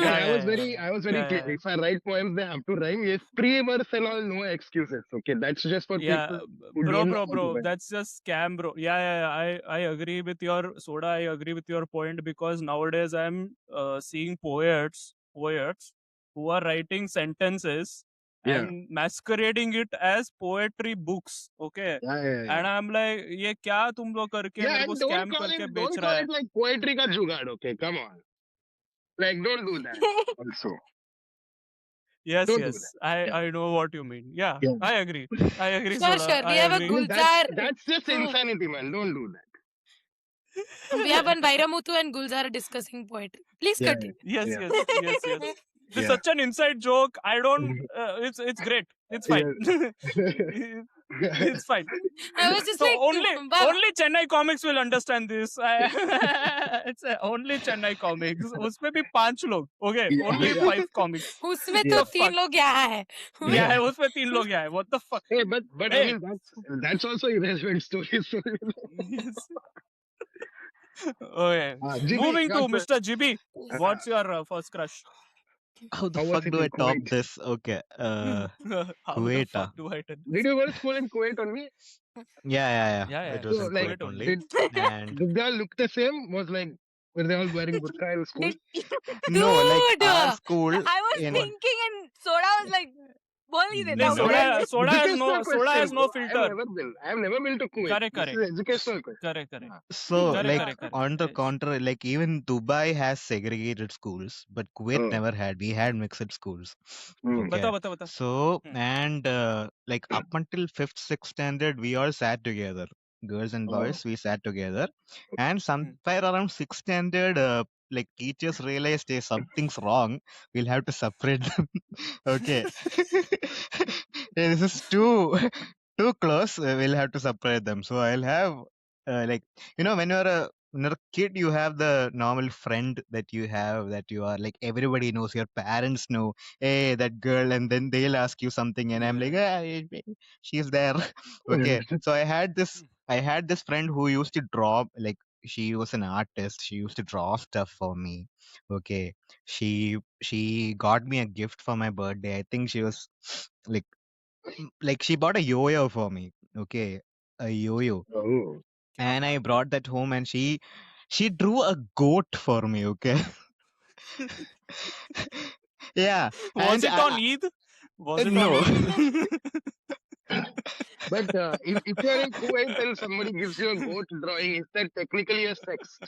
Yeah, I was very yeah, clear. yeah. If I write poems, they have to rhyme. Yes, pre-verse and all, no excuses. Okay, that's just for Yeah, people who don't know how to bro. write. That's just scam, bro. Yeah. I agree with your Soda. I agree with your point because nowadays I'm seeing poets who are writing sentences Yeah. and masquerading it as poetry books. Okay, Yeah. and I'm like, ये क्या तुम लोग करके Yeah, मेरे को and don't scam call करके it, बेच don't रहा call है? it like poetry ka jugaad. Okay, come on. Like, don't do that. Also, Yes, Don't do yes. that. I know what you mean. Yeah, Yeah. I agree. Sure, Soda. sure. We I have a agree. I mean, Gulzar. that's just Oh. insanity, man. Don't do that. We have one Vairamuthu and Gulzar discussing poetry. Please Yeah, continue. Yes, Yeah. yes. This is Yeah. such an inside joke. I don't. It's great. It's fine. It's fine. I was just So like, Baba. only Chennai comics will understand this. It's only Chennai comics. उसमें भी 5 लोग. Okay, Yeah. only Yeah. 5 comics. उसमें तो Yeah. 3 लोग यहाँ है. Yeah, उसमें 3 लोग हैं. What the fuck? Hey, but I Hey. mean that's also irrelevant stories. So, Yes. Okay. GB, Moving to your Mr. GB. What's your first crush? How the How was fuck it do in I top Kuwait? this? Okay. How the Kuwait, fuck do I tell this? Did you go to school in Kuwait only? Yeah. Yeah. It was So, in like, Kuwait only. did And did they all look the same? Was like, were they all wearing burqa in school? Did- no, like Dude! our school I was in thinking, and Soda was like, बोल ही देता हूँ नहीं, मैं। soda Educational has no question, bro. filter. I have never been to Kuwait. Correct, This correct. is educational question. Correct. So, Correct, like, correct, correct. on the Yes. contrary, like, even Dubai has segregated schools, but Kuwait Oh. never had. We had mixed schools. Hmm. Okay. Bata. So, and like, up until 5th, 6th standard, we all sat together. Girls and Oh. boys, we sat together. And somewhere around 6th standard, like, teachers realized, hey, something's wrong. We'll have to separate them. Okay. Hey, this is too close. We'll have to separate them. So I'll have like, when you're a kid, you have the normal friend that you have, that you are like, everybody knows, your parents know, hey, that girl, and then they'll ask you something, and I'm like, she's there. Okay. So I had this friend who used to draw, like, she was an artist. She used to draw stuff for me. Okay. She got me a gift for my birthday. I think she was like, she bought a yo-yo for me. Okay. A yo-yo. Oh. And I brought that home, and she drew a goat for me. Okay. Yeah. Was And it on Eid? Was it no. on Eid? But if you're in Kuwait and somebody gives you a goat drawing, is that technically a sex?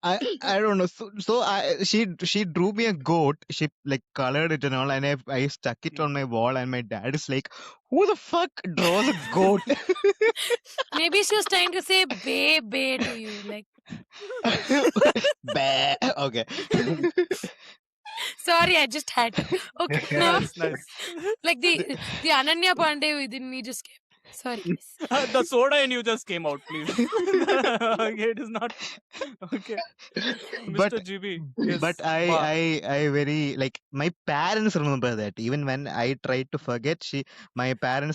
I don't know. So she drew me a goat. She like colored it and all, and I stuck it on my wall. And my dad is like, "Who the fuck draws a goat?" Maybe she was trying to say bae to you. Like, Bah. Okay. sorry, I just had to. Okay, now Nice. like the Ananya Pandey within me just came. Sorry, guys. The soda in you just came out, please. Okay, it is not okay. But Mr. GB. but Yes. I very, like, my parents remember that. Even when I tried to forget, my dad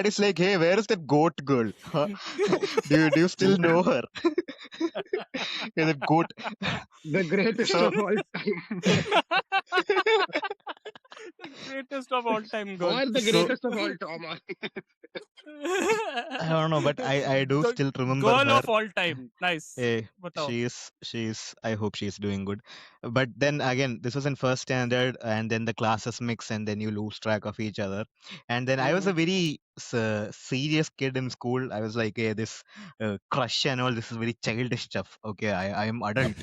is like, "Hey, where is that goat girl? Huh? Do you still know her?" Yeah, that goat. The greatest So of all time. The greatest of all time girl. Or the so greatest of all Tom. I don't know, but I do The still remember girl her. of all time. Nice. Eh, Batao. she's I hope she's doing good. But then again, this was in first standard, and then the classes mix, and then you lose track of each other. And then I was a very serious kid in school. I was like, hey, this crush and all, this is very childish stuff. Okay, I am adult.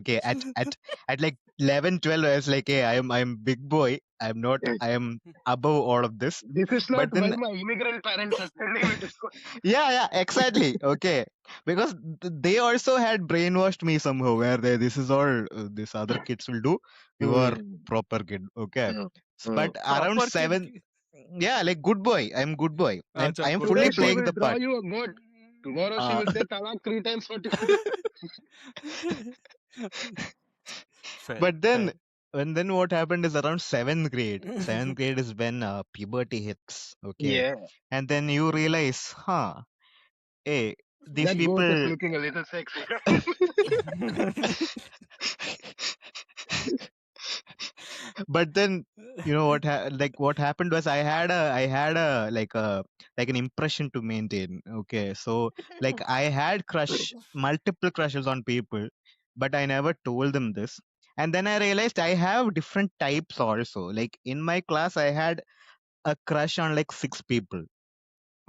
Okay, at like 11, 12, I was like, hey, I am big boy. I am above all of this. This is But not then when my immigrant parents are sending me to school. yeah, exactly. Okay, because they also had brainwashed me somehow, where this is all these other kids will do. You are proper kid. Okay. But around Proper kid. 7, yeah, like good boy. I'm good boy. Acha, I am good fully Today boy. she playing will the draw part. you a goat. Tomorrow she Uh, will say talak 3 times for Fair. but then what happened is around 7th grade. 7th grade is when puberty hits. Okay. Yeah. And then you realize, hey, these That goat is people. looking a little sexy. But then what happened was, I had a like an impression to maintain. Okay, so like, I had multiple crushes on people, but I never told them this. And then I realized I have different types also. Like, in my class, I had a crush on like 6 people.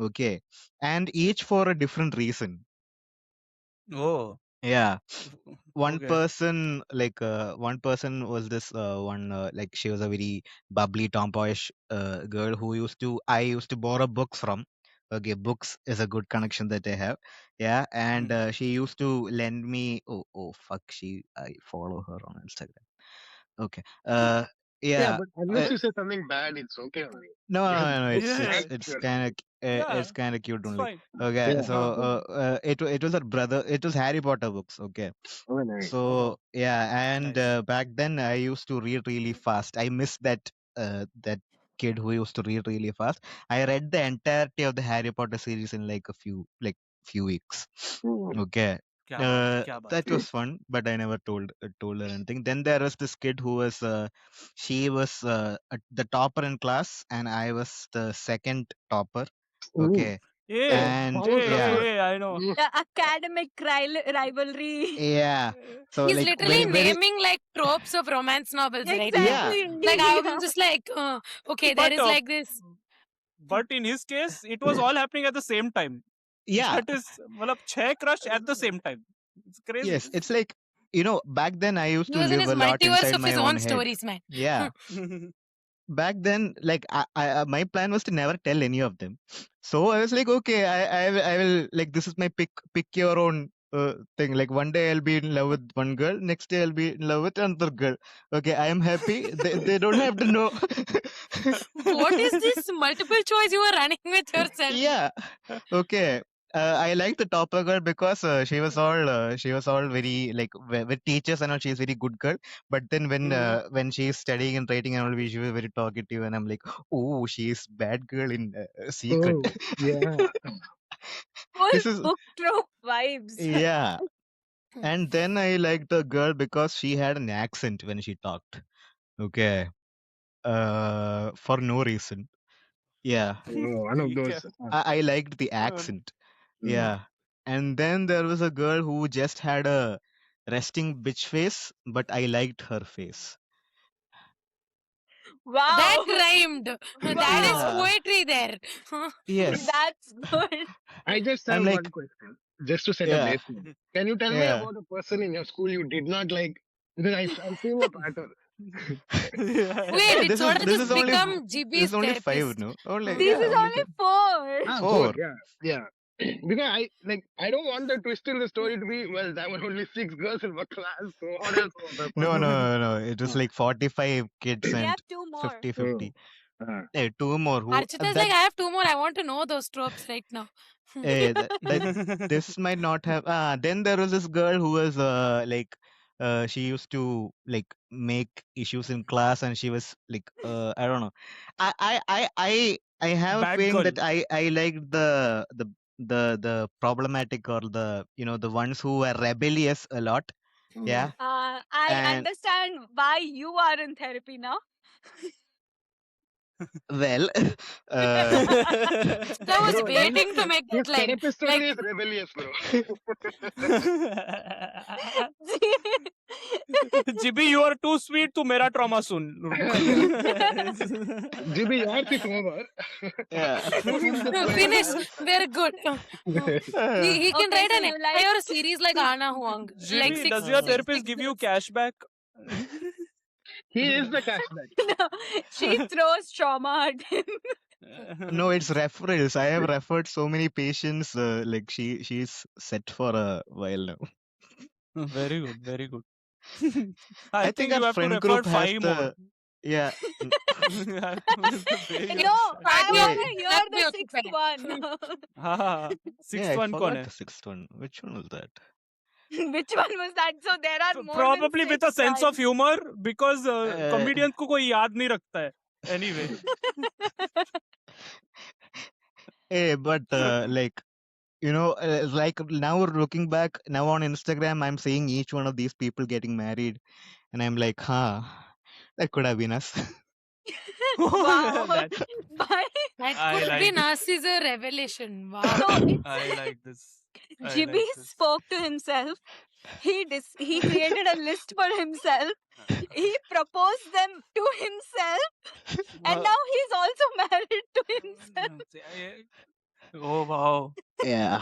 Okay, and each for a different reason. Oh. Yeah. One Okay. person was this one, like, she was a very bubbly, tomboyish girl who I used to borrow books from. Okay, books is a good connection that I have. Yeah, and she used to lend me. Oh fuck, I follow her on Instagram. Okay. Yeah. But unless you say something bad, it's okay only. No. It's Yeah. it's it's Sure. kind of Yeah. it's kind of cute It's only. fine. Okay, Yeah. so it was her brother. It was Harry Potter books. Okay. Oh, nice. So yeah, and Nice. back then I used to read really fast. I miss that kid who used to read really fast. I read the entirety of the Harry Potter series in like few weeks. Okay. Kya baat hai, kya baat That hai. was fun, but I never told her anything. Then there was this kid who was she was the topper in class, and I was the second topper. Okay. And Power yeah, couple. I know. The academic rivalry. yeah. So He's like literally very naming like tropes of romance novels right now. yeah. Exactly. Like I'm Yeah. just like, okay, there But is like this. but in his case, it was all happening at the same time. Yeah. That is, well, 6 crush at the same time. It's crazy. Yes, it's like back then I used He to was in live his a lot multiverse inside of my his own own head. stories, man. Yeah. Back then, like my plan was to never tell any of them. So I was like, okay, I will like this is my pick your own thing. Like one day I'll be in love with one girl, next day I'll be in love with another girl. Okay, I am happy. They don't have to know. What is this multiple choice you are running with yourself? Yeah. Okay. I like the topper girl because she was all very like with teachers and all. She's very good girl. But then when she's studying and writing and all, she was very talkative. And I'm like, oh, she's bad girl in secret. Oh, yeah. This Full is book trope vibes. yeah. And then I liked the girl because she had an accent when she talked. Okay. For no reason. Yeah. One of those. I liked the accent. Yeah. And then there was a girl who just had a resting bitch face, but I liked her face. Wow. That rhymed. That is Yeah. poetry there. Yes. That's good. I just I'm have like, one question, just to set a yeah, baseline. Can you tell me yeah. about a person in your school you did not like? Because I'm seeing a pattern. Wait, it's This sort of is just only become this GB's is only 5, therapist. no? Only This yeah, is only only 5. 4. 4. Yeah. Because I don't want the twist in the story to be, well, there were only 6 girls in my class, so what else was there? No. It was like 45 kids We and have 2 more. 50-50. Ah. Hey, 2 more. Who Archita's like, that? I have 2 more. I want to know those tropes right now. Hey, this might not have. Then there was this girl who was like, she used to like make issues in class, and she was like, I don't know. I have a Bad feeling girl. that I liked the problematic or the the ones who were rebellious a lot. Yeah. I And understand why you are in therapy now. well, I was Bro, waiting to make his that line. therapist Like, only is rebellious, bro. GB, you are too sweet to mera trauma soon. GB, yours is over. yeah. finish. Very good. He can Okay, write so an you like- entire series like Ana Huang. Like GB, six, does your six- therapist six give you books. cashback? He is the cashback. No, she throws trauma at him. No, it's referrals. I have referred so many patients. Like she's set for a while now. Very good, very good. I I think our you have to friend refer group has 5 more. the yeah. You have to- the way you- No, I Wait, want to hear let me the occupy. 6th one. हाँ, sixth Yeah, I one forgot कौन है? the 6th one. Which one was that? Which one was that? So there are more Probably than with a 6 sense of guys. humor because Uh, comedians को कोई याद नहीं रखता है. Anyway. Hey, but like like now looking back now on Instagram, I'm seeing each one of these people getting married, and I'm like, that could have been us. Wow. That- Why? That I could like be this. Nas is a revelation. Wow. So it's I like this. I like Jimmy this. spoke to himself. He created a list for himself. He proposed them to himself, and now he's also married to himself. Oh wow. Yeah.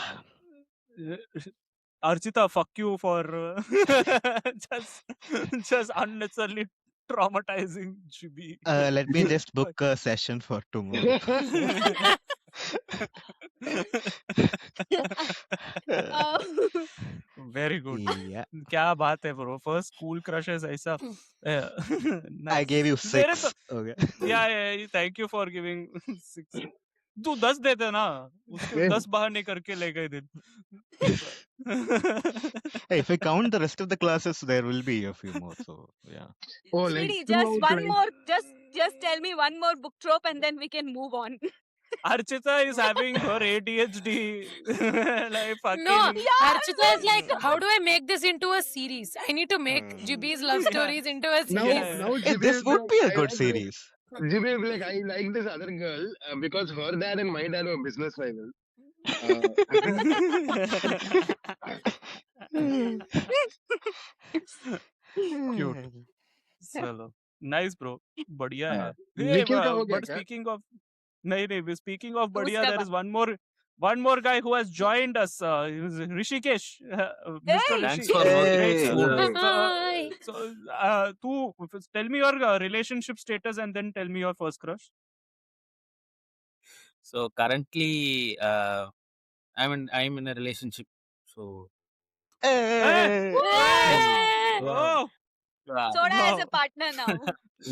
Archita, fuck you for just unnecessarily traumatizing GB. Let me just book a session for tomorrow. Very good. Yeah. क्या बात है bro? First school crushes ऐसा. I gave you मेरे 6. Okay. yeah, thank you for giving 6. तू 10 देते ना, उसके 10 बाहर नहीं करके ले गए दिन. Hey, if I count the rest of the classes, there will be a few more. So yeah. Oh, like Sweetie, 2 just out, one like- more. Just tell me one more book trope, and then we can move on. Archita is having her ADHD like fucking. No, Archita is like, how do I make this into a series? I need to make GB's love stories into a Now, series. now Hey, GB this is would like, be a I good was series. Like, GB will be like, I like this other girl because her dad and my dad were business rivals. Cute. चलो nice bro, बढ़िया है. Hey, Nikhil का हो गया but क्या? speaking of बढ़िया, दूसरा there bar. is one more guy who has joined us. Rishikesh, Mr. Hey! Thanks Rishi. for Great. voting. Hey! Tell me your relationship status and then tell me your first crush. So currently, I'm in a relationship. So Hey! Hey! Oh, Soda as a wow. partner now.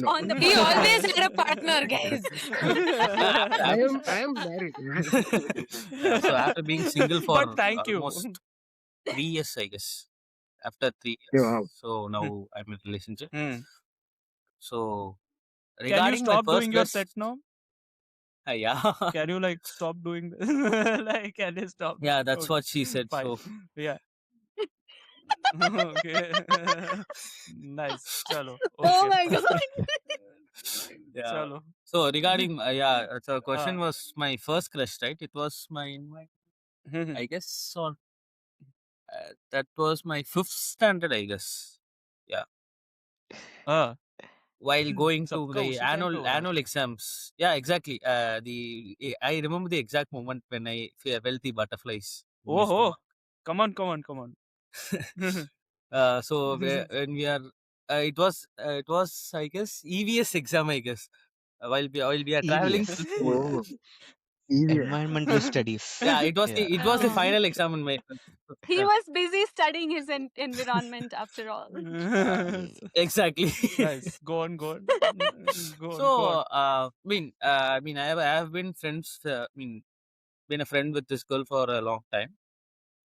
No. On the He podcast. always had a partner, guys. I am married. So after being single for But thank you. almost 3 years, I guess. After 3 Yeah, years, wow. so now I'm in a relationship. Hmm. So Can you regarding my stop first doing your crush, set now? yeah, Can you like stop doing like can you stop? yeah, that's Okay, what she said. fine. So Yeah. Okay. Nice. Chalo. Oh Okay. my god. yeah. Chalo. So regarding so question Ah. was my first crush, right? It was my Hmm. I guess on that was my 5th standard, I guess. Yeah. Ah. While going to सबका the उसी time पे हो रहा annual होता exams. Yeah, exactly. I remember the exact moment when I felt the butterflies in my Oh, stomach. come on. So when we are, it was I guess EVS exam, I guess. While we are traveling. EVS. Oh, easier. Environmental studies. Yeah, it was the Oh. final exam in my. He was busy studying his environment after all. Exactly. Nice. Go on. Go So on. I have been friends. Been a friend with this girl for a long time.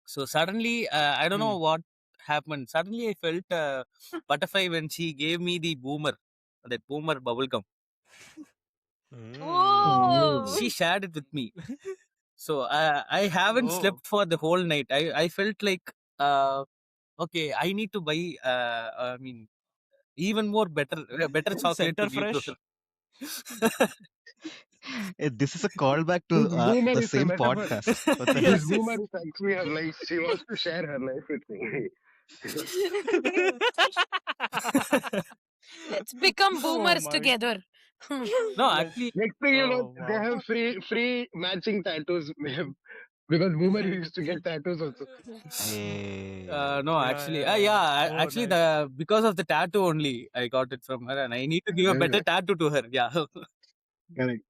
So suddenly, I don't know what happened. Suddenly, I felt butterfly when she gave me the that boomer bubble gum. Oh. She shared it with me. So I haven't Oh. slept for the whole night. I felt like okay, I need to buy even more better chocolate Center to give to fresh. her. This is a callback to This boomer the is a same metaphor. podcast. What the This Yes. boomer is actually her life. She wants to share her life with me. Let's become boomers my- together. No, Let's- actually, Next thing you know, Oh, they wow. have free matching tattoos because boomer used to get tattoos also. no, Yeah, actually, yeah. Oh, actually, nice. because of the tattoo only, I got it from her, and I need to give a better tattoo to her. Yeah. Correct.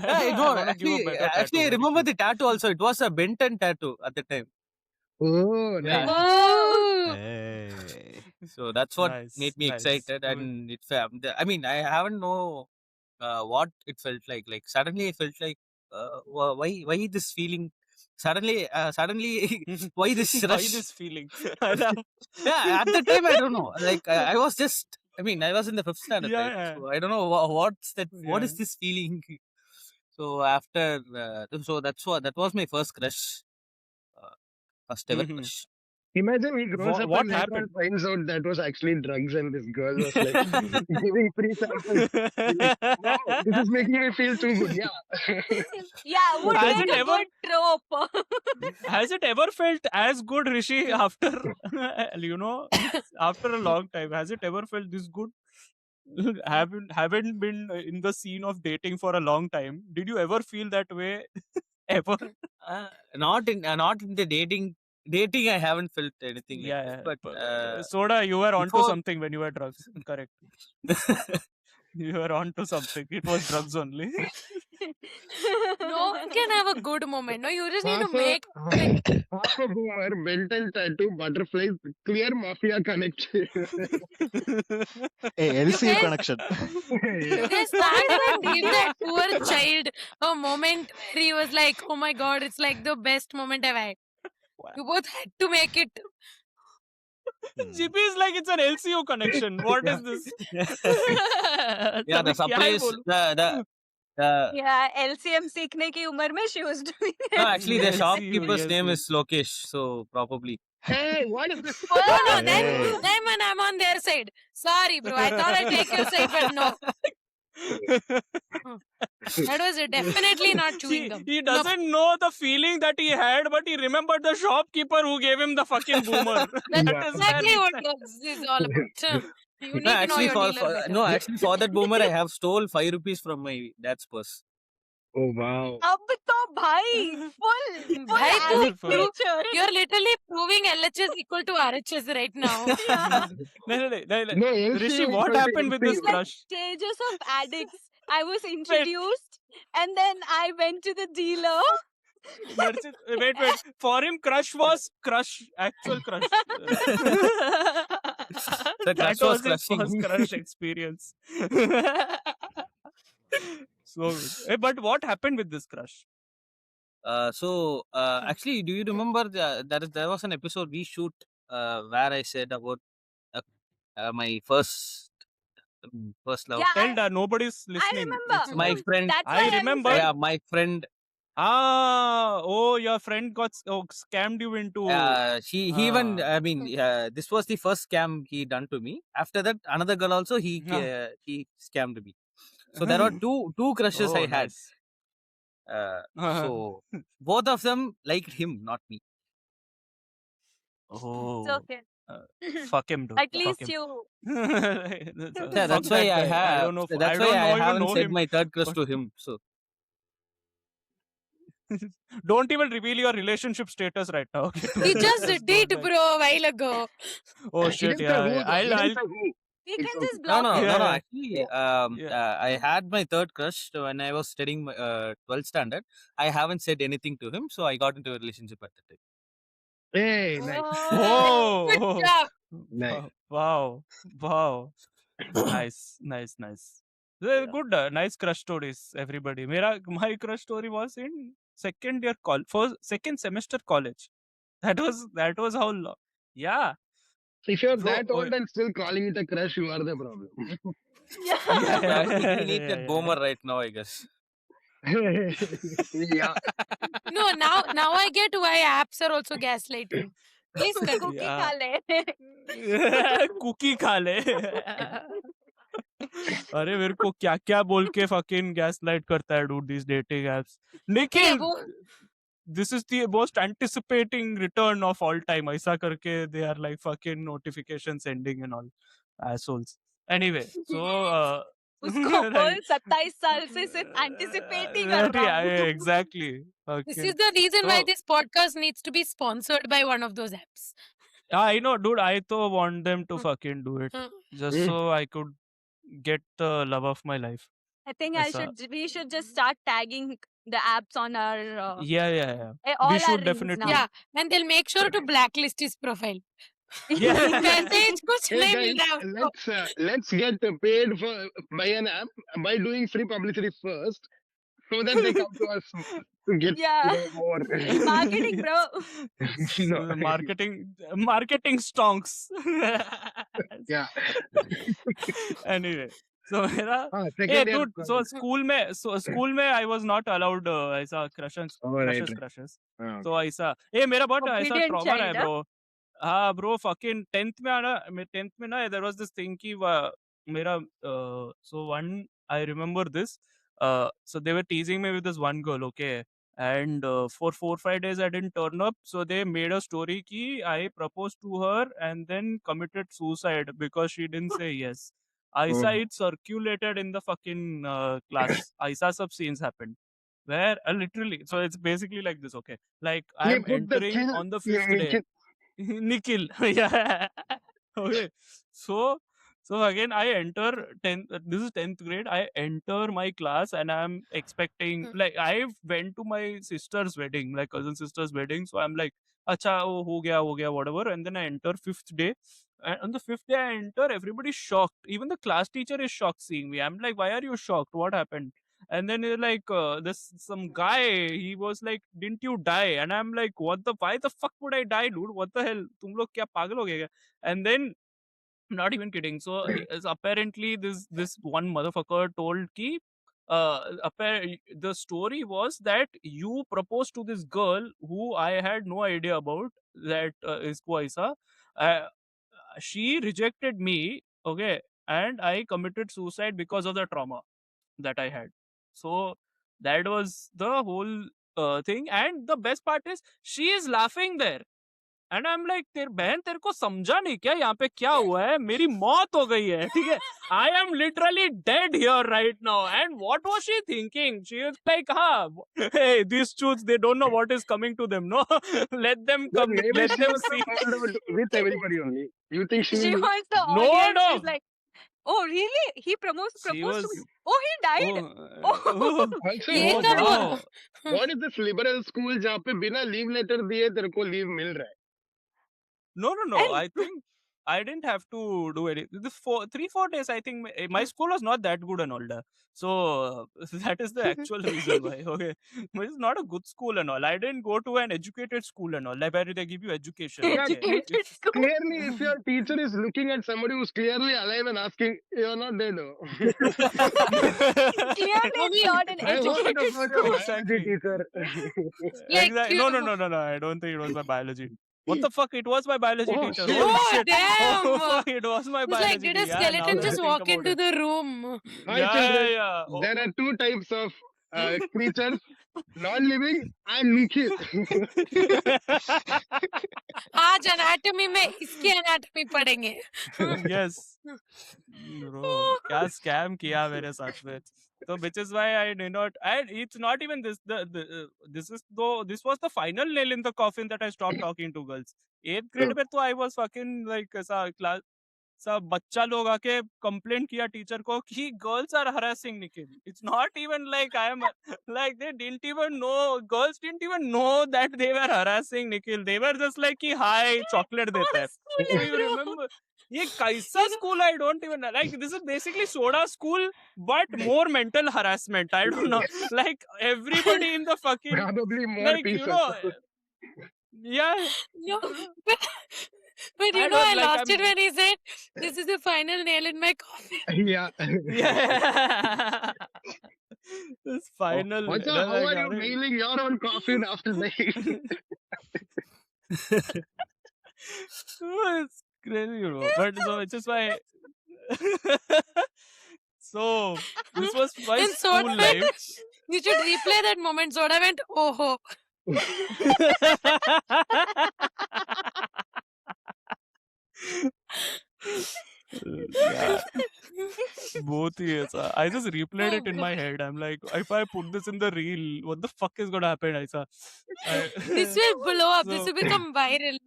Yeah, it I was wanna give a better actually, I tattoo. remember the tattoo also. It was a Benton tattoo at the time. Oh, Yeah. nice. Oh. So that's what Nice, made me nice. excited, Good. and I mean, I haven't know what it felt like. Like suddenly, I felt like why this feeling? Suddenly, why this Why rush? this feeling? I love. Yeah, at the time I don't know. Like I was just. I mean, I was in the 5th standard, Yeah, right? yeah. So I don't know what's that. What is Yeah. this feeling? So after, so that was my first crush, first ever Mhm. crush. Imagine he grows up What and later happened? on finds out that was actually drugs and this girl was like giving free samples. He's like, wow, this is making me feel too good. Yeah. Yeah, would Has make it a ever- good trope. Has it ever felt as good, Rishi, after after a long time? Has it ever felt this good? Haven't been in the scene of dating for a long time. Did you ever feel that way? Ever? Not in the dating. Dating, I haven't felt anything like Yeah, this, but Soda, you were onto before- something when you were drugs. Correct. You were onto something. It was drugs only. No one can have a good moment. No, you just need to Half make. a boomer, Benton tattoo, butterflies, clear mafia connection. LCU guys- connection. You guys can't even give that poor child a moment where he was like, oh my god, it's like the best moment I've had. You both had to make it. GP is like it's an LCU connection. What is this? yeah, the supplies, the Yeah, LCM सीखने की उम्र में she was doing it. no, actually, the Yes, shopkeeper's yes, name yes. is Lokesh, so probably. Hey, what is this? Oh, no, then Hey. I'm on their side. Sorry, bro. I thought I'd take your side, but no. That was definitely not chewing gum. He No. doesn't know the feeling that he had, but he remembered the shopkeeper who gave him the fucking boomer. That's That is where exactly it's what at. this is all about. You No, need to know actually, your dealer better. no, actually, for that boomer, I have stole 5 rupees from my dad's purse. Oh wow. अब तो भाई full Bhai, tu addict Full. nature. you're literally proving LHS equal to RHS right now. Yeah. No, Rishi, LC what equal to happened with this It's like crush? stages of addicts. I was introduced and then I went to the dealer. Wait. For him, crush was crush, actual crush. The That crush was was his first crushing. crush experience. So good. But what happened with this crush? Actually, do you remember there was an episode we shoot where I said about my first love. Yeah, Tell that nobody's I listening. remember. It's My fine. friend. That's I why I'm remember. saying. Yeah, my friend. Your friend got scammed you into. He even. Ah. I mean, this was the first scam he done to me. After that, another girl also he scammed me. So there were two crushes I had. Nice. So both of them liked him, not me. It's Oh, okay. fuck him, dude. At Fuck least him. you. Yeah, that's Fuck why that I guy. I have. don't know. That's I why don't I know, even haven't know said him. my third crush but- to him. So Don't even reveal your relationship status right now. Okay? He Don't- just don't did, like- bro, a while ago. Oh He shit! didn't say who, Yeah. though. He I'll. didn't say who. We It's can okay. just no, block no, him. no, no. Yeah. Actually, Yeah. I had my third crush when I was studying my 12th standard. I haven't said anything to him, so I got into a relationship at the time. Hey, nice. Oh, good Oh. job. Nice. Wow. Nice. Yeah. Good. Nice crush stories, everybody. My crush story was in second year second semester college. That was how long. Yeah. If you're Bro, that old and still calling it a crush, you are the problem. Yeah. Practically we need that boomer right now, I guess. Yeah. No, now I get why apps are also gaslighting. Please continue. Cookie Yeah. खा ले. Cookie खा ले अरे मेरे को क्या क्या बोल के fucking gaslight करता है dude these dating apps. Hey, Nikhil, वो this is the most anticipating return of all time. ऐसा करके they are like fucking notifications ending and all assholes. Anyway, so उसको बोल 27 साल से सिर्फ anticipating कर रहा हूँ. exactly. this Okay. is the reason why So- this podcast needs to be sponsored by one of those apps. I know, dude. I though want them to fucking do it Hmm. just so I could get the love of my life. I think ऐसा. we should just start tagging the apps on our Yeah. all We our should reels definitely. now. Yeah, and they'll make sure to blacklist his profile. Yeah. कहते हैं कुछ Hey नहीं मिल guys, रहा उसको. let's get paid by an app by doing free publicity first, so that they come to us to get Yeah. more. Marketing, bro. No. Marketing stonks. Yeah. Anyway, so मेरा Second hey year. dude, so school में I was not allowed ऐसा crushes Oh, right. हाँ. तो ऐसा मेरा बहुत ऐसा Obedient trauma रहा है child, bro. हाँ bro, fucking 10th में ना there was this thing कि मेरा so one I remember this so they were teasing me with this one girl, okay, and for 4-5 days I didn't turn up, so they made a story कि I proposed to her and then committed suicide because she didn't say yes. ऐसा Oh. it circulated in the fucking class. ऐसा सब scenes happened where literally, so it's basically like this, okay, like They I'm put the entering thing- on the yeah, 5th day. Nikhil. Yeah. Okay. So again I enter 10th, this is 10th grade. I enter my class and I'm expecting, like, I went to my sister's wedding, like cousin sister's wedding. So I'm like, acha, oh, ho gaya, whatever. And then I enter 5th day. And on the 5th day I enter, everybody's shocked. Even the class teacher is shocked seeing me. I'm like, why are you shocked? What happened? And then they're like, this some guy, he was like, didn't you die? And I'm like, why the fuck would I die, dude? What the hell? Tum log kya pagal ho gaya? And then, not even kidding. So apparently this one motherfucker told ki, the story was that you proposed to this girl who I had no idea about, that isko aisa. She rejected me, okay, and I committed suicide because of the trauma that I had. So that was the whole thing. And the best part is she is laughing there. And I am like तेरे बहन तेरे को समझा नहीं क्या यहाँ पे क्या हुआ है मेरी मौत हो गई है ठीक है I am literally dead here right now and what was she thinking she is like हाँ hey these choots they don't know what is coming to them no let them But come maybe let she them was see with everybody only. You think she She will? wants the no audience. no She's like, oh really? He proposed she proposed to was me. Oh, he died. oh, Oh. Also, ये oh कब हुआ? wow what is this liberal school जहाँ पे बिना leave letter दिए तेरे को leave मिल रहा है? No. And I think I didn't have to do anything. This 3-4 days, I think my school was not that good and all that. So that is the actual reason why. Okay, but it's not a good school and all. I didn't go to an educated school and all. Like where they give you education. Yeah, Okay, educated if school. clearly, if your teacher is looking at somebody who's clearly alive and asking, "You're not dead." Oh. Clearly, I it's mean, not an I want to educated approach a school. biology exactly. teacher. like Exactly. you. No. I don't think it was my biology. What the fuck? It was my biology Oh teacher. shit! Holy Oh shit! damn! Oh fuck! It was my It's like, biology did a teacher. Yeah, now skeleton that I just think walk about into it. the room? Hi Yeah, children. yeah. Oh, There are two types of creatures: non-living and Nikhil. आज anatomy में इसकी anatomy पढ़ेंगे. yes. Bro, क्या scam किया मेरे साथ में. So which is why I did not. And it's not even this. This was the final nail in the coffin that I stopped talking to girls. 8th grade में तो I was fucking like ऐसा class. सब बच्चा लोग आके complaint किया teacher को कि girls are harassing Nikhil it's not even like I am like they didn't even know girls didn't even know that they were harassing Nikhil they were just like कि hi chocolate देता है School डू है you bro. Remember ये कैसा school I don't even like this is basically soda school but more mental harassment I don't know like everybody in the fucking Probably more like you pieces. know yeah No, but you I know, don't I like lost I'm it when he said, "This is the final nail in my coffin." Yeah. yeah this final Vacha, they're how like, are you "Arey." nailing your own coffin after saying? It's crazy, bro. But so which is why so this was my And Soda school went, life. you should replay that moment. Soda went, oh. Yeah, both ही ऐसा. I just replayed it in my head. I'm like, if I put this in the reel, what the fuck is gonna happen? ऐसा. This will blow up. This So, will become viral.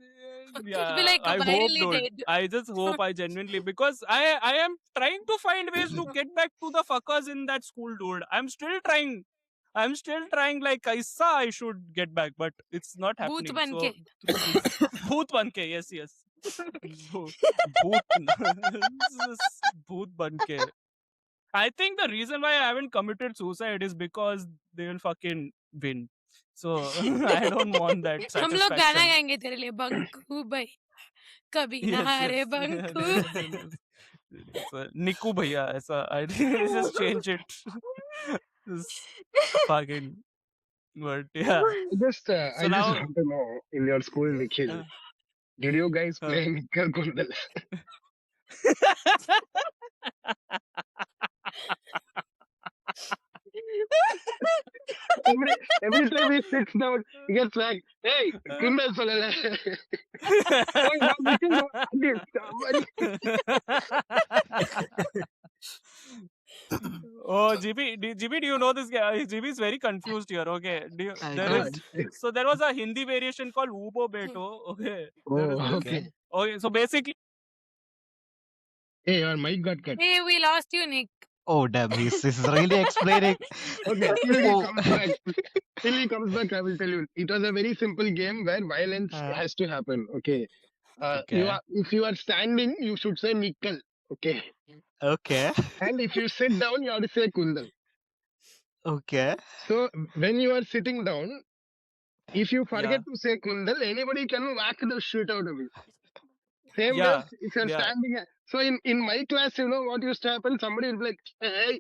It'll be yeah, like I hope virally not. dead. I just hope I genuinely because I am trying to find ways to get back to the fuckers in that school, dude. I'm still trying. Like kaisa I should get back, but it's not Bhoot happening. ban So ke. bhoot banke, yes. Bhoot banke. I think the reason why I haven't committed suicide is because they will fucking win. So I don't want that हम लोग गाना satisfaction. गाएंगे तेरे लिए बंकू भाई कभी ना Yes, हारे yes. Banku So, Niku bhaiya, ऐसा I think let's just change it. This fucking but yeah. I just So now want to know, in your school, Nikhil, uh, did you guys uh, play Nikhil Kundal? Every time he sits down, he gets like, "Hey, Kundal solala." Oh, no, Nikhil, no, Nikhil, somebody. Oh, GB, do you know this guy? GB is very confused here. Okay, I there don't. is so there was a Hindi variation called Ubo Beto. Okay, there is Oh, this. okay. Okay, so basically, Hey, your mic got cut. Hey, we lost you, Nick. Oh damn, this is really explaining. Okay, till he Oh, comes back. Till he comes back, I will tell you. It was a very simple game where violence has to happen. Okay. okay, If you are standing, you should say Nikhil. Okay. okay, And if you sit down, you have to say Kundal. okay. So when you are sitting down, if you yeah, forget to say Kundal, anybody can whack the shit out of you. Same way, yeah, if you're yeah. standing. So in my class, you know what used to happen? Somebody will be like, hey,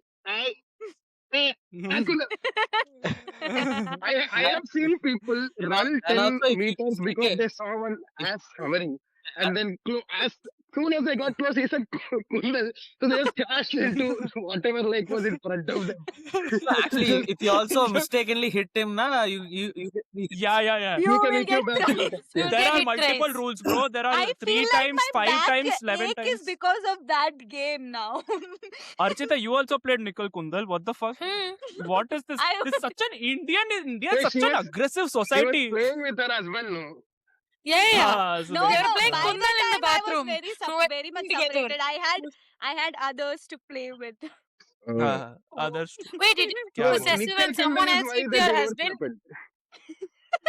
Kundal. I have seen people run And 10 also, if you meters speak because it, they saw one if, ass hovering, and then as soon as they got close, he said Kundal. So they just crashed into whatever like was in front of them. No, actually, if you also mistakenly hit him, na, you get the Yeah. You We can will hit you get back. thrice. You'll There get are hit multiple thrice. rules, bro. There are I 3 feel like times, my 5 back times, 11 ache is times. because of that game now. Archita, you also played Nikal Kundal. What the fuck? What is this? I This is such an India Hey, is such an aggressive she was society. playing with her as well, no? Yeah. So no, then, They were no. playing By Kundal the in the time I was bathroom. very So we're very much together. separated. I had others to play with. others. Wait, did you Kya get bola? possessive Nikhil when Kundan someone is else why hit the your divorce husband? happened.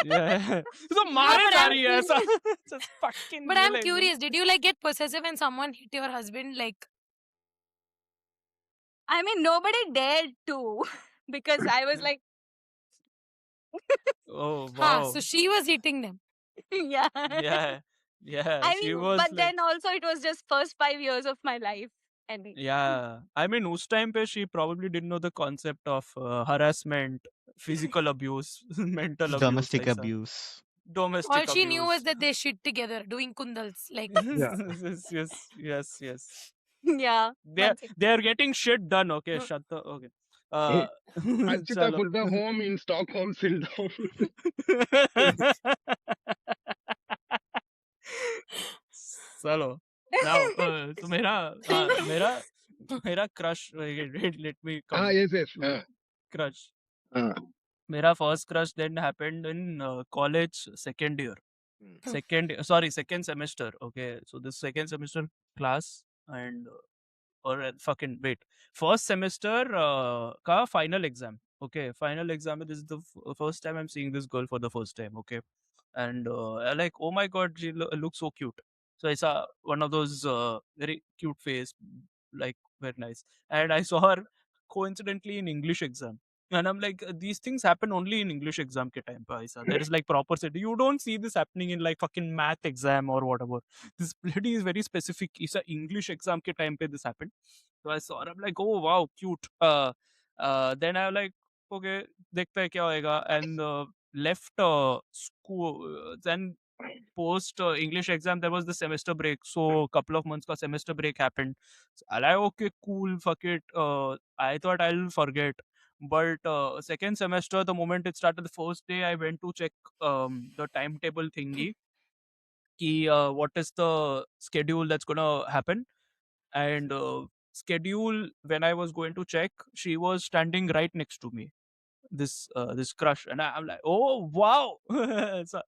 Yeah. So No, मारे but जा I'm रही है ऐसा. Just fucking but I'm बोलेंगे. curious. Did you like get possessive when someone hit your husband? Like, I mean, nobody dared to because I was like, Oh so wow. she was hitting them. yeah. Yeah. I She mean, was but like. then also it was just first 5 years of my life. And Yeah, I mean, उस time पे she probably didn't know the concept of harassment, physical abuse, mental abuse, Domestic ऐसा. abuse. Domestic All abuse. she knew was that they shit together doing kundals. Like, Yeah. Yes. yeah. They are getting shit done. Okay, shut the. Okay. Archita चलो. put the home in Stockholm syndrome. चलो. Now, so मेरा crush. Wait, let me come. Yes. Crush. Uh, मेरा first crush then happened in college second year. Second semester. Okay, so this second semester class and fucking wait. First semester ka final exam. Okay, final exam. This is the first time I'm seeing this girl for the first time. Okay, and I like, oh my god, she looks so cute. So I saw one of those very cute face, like very nice, and I saw her coincidentally in English exam. And I'm like, these things happen only in English exam ke time pa aisa. There is like proper study. You don't see this happening in like fucking math exam or whatever. This lady is very specific. It's a English exam ke time pe this happened. So I saw her. I'm like, oh wow, cute. Then I'm like, okay, देखते हैं क्या होएगा. And left school. Then post English exam, there was the semester break. So a couple of months ka semester break happened. So I like, okay, cool, fuck it. I thought I'll forget. But second semester, the moment it started, the first day I went to check the timetable thingy. What is the schedule that's gonna happen? And schedule, when I was going to check, she was standing right next to me. This crush, and I'm like, oh wow. So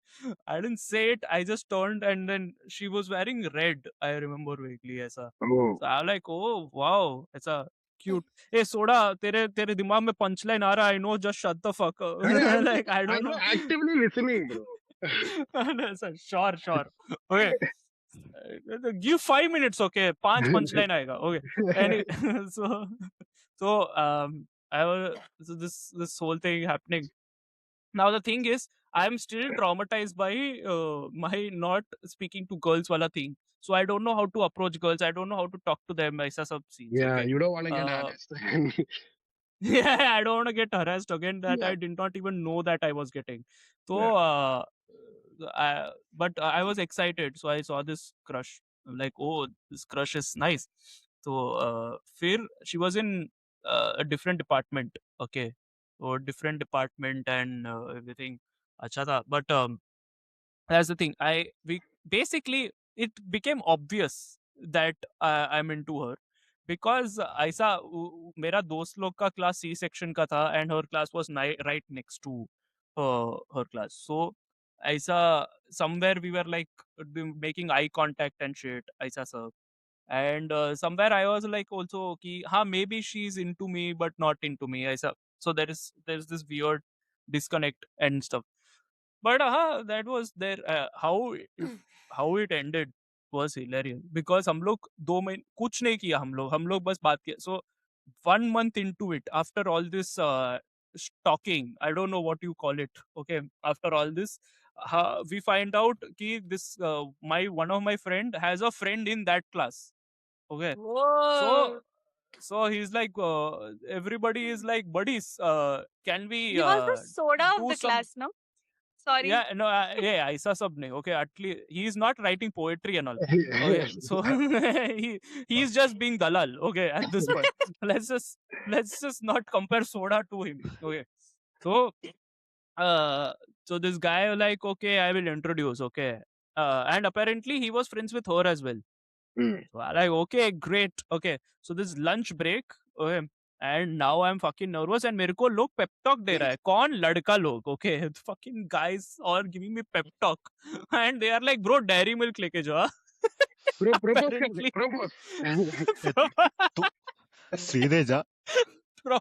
I didn't say it. I just turned, and then she was wearing red. I remember vaguely, ऐसा. oh. So I'm like, oh wow, ऐसा cute. Hey, soda, तेरे दिमाग में punchline आ रहा. I know, just shut the fuck up. Like I don't I'm know. actively listening, bro. Sure. Okay. Give 5 minutes, okay. 5 punchline आएगा, okay. Anyway, I was so this whole thing happening. Now the thing is, I'm still traumatized by my not speaking to girls wala thing. So I don't know how to approach girls. I don't know how to talk to them. ऐसा सब scenes. Yeah, Okay. you don't want to get Uh, harassed. yeah, I don't want to get harassed again. That Yeah. I did not even know that I was getting. So, Yeah. but I was excited. So I saw this crush. I'm like, oh, this crush is nice. So, फिर she was in a different department. Okay, or different department and everything. अच्छा था. But that's the thing. We basically, it became obvious that I'm into her because ऐसा मेरा दोस्त लोग का class C section का था and her class was right next to her class. So ऐसा somewhere we were like making eye contact and shit ऐसा सब. And somewhere I was like also कि हाँ, maybe she's into me but not into me ऐसा. So there's this weird disconnect and stuff. But that was there. How it ended was hilarious because हम लोग 2 महीने कुछ नहीं किया. हम लोग बस बात किया. So 1 month into it, after all this stalking, I don't know what you call it. Okay, after all this, we find out कि this one of my friend has a friend in that class. Okay, whoa. so he's like everybody is like buddies. Can we He was the soda of do the some? class, no? Sorry. Yeah, no, yeah, aisa sab nahi. Okay, at least he's not writing poetry and all. Okay, so he's just being dalal. Okay, at this point, let's just not compare soda to him. Okay, so so this guy like, okay, I will introduce. Okay, and apparently he was friends with her as well. So I like, okay, great. Okay, so this lunch break. Okay, and now I'm fucking nervous and मेरे को लोग pep talk दे रहा है. कौन? लड़का लोग. Okay, fucking guys are giving me pep talk and they are like, bro, dairy milk लेके जाओ. propose Apparently. propose. तू सीधे जा. Bro,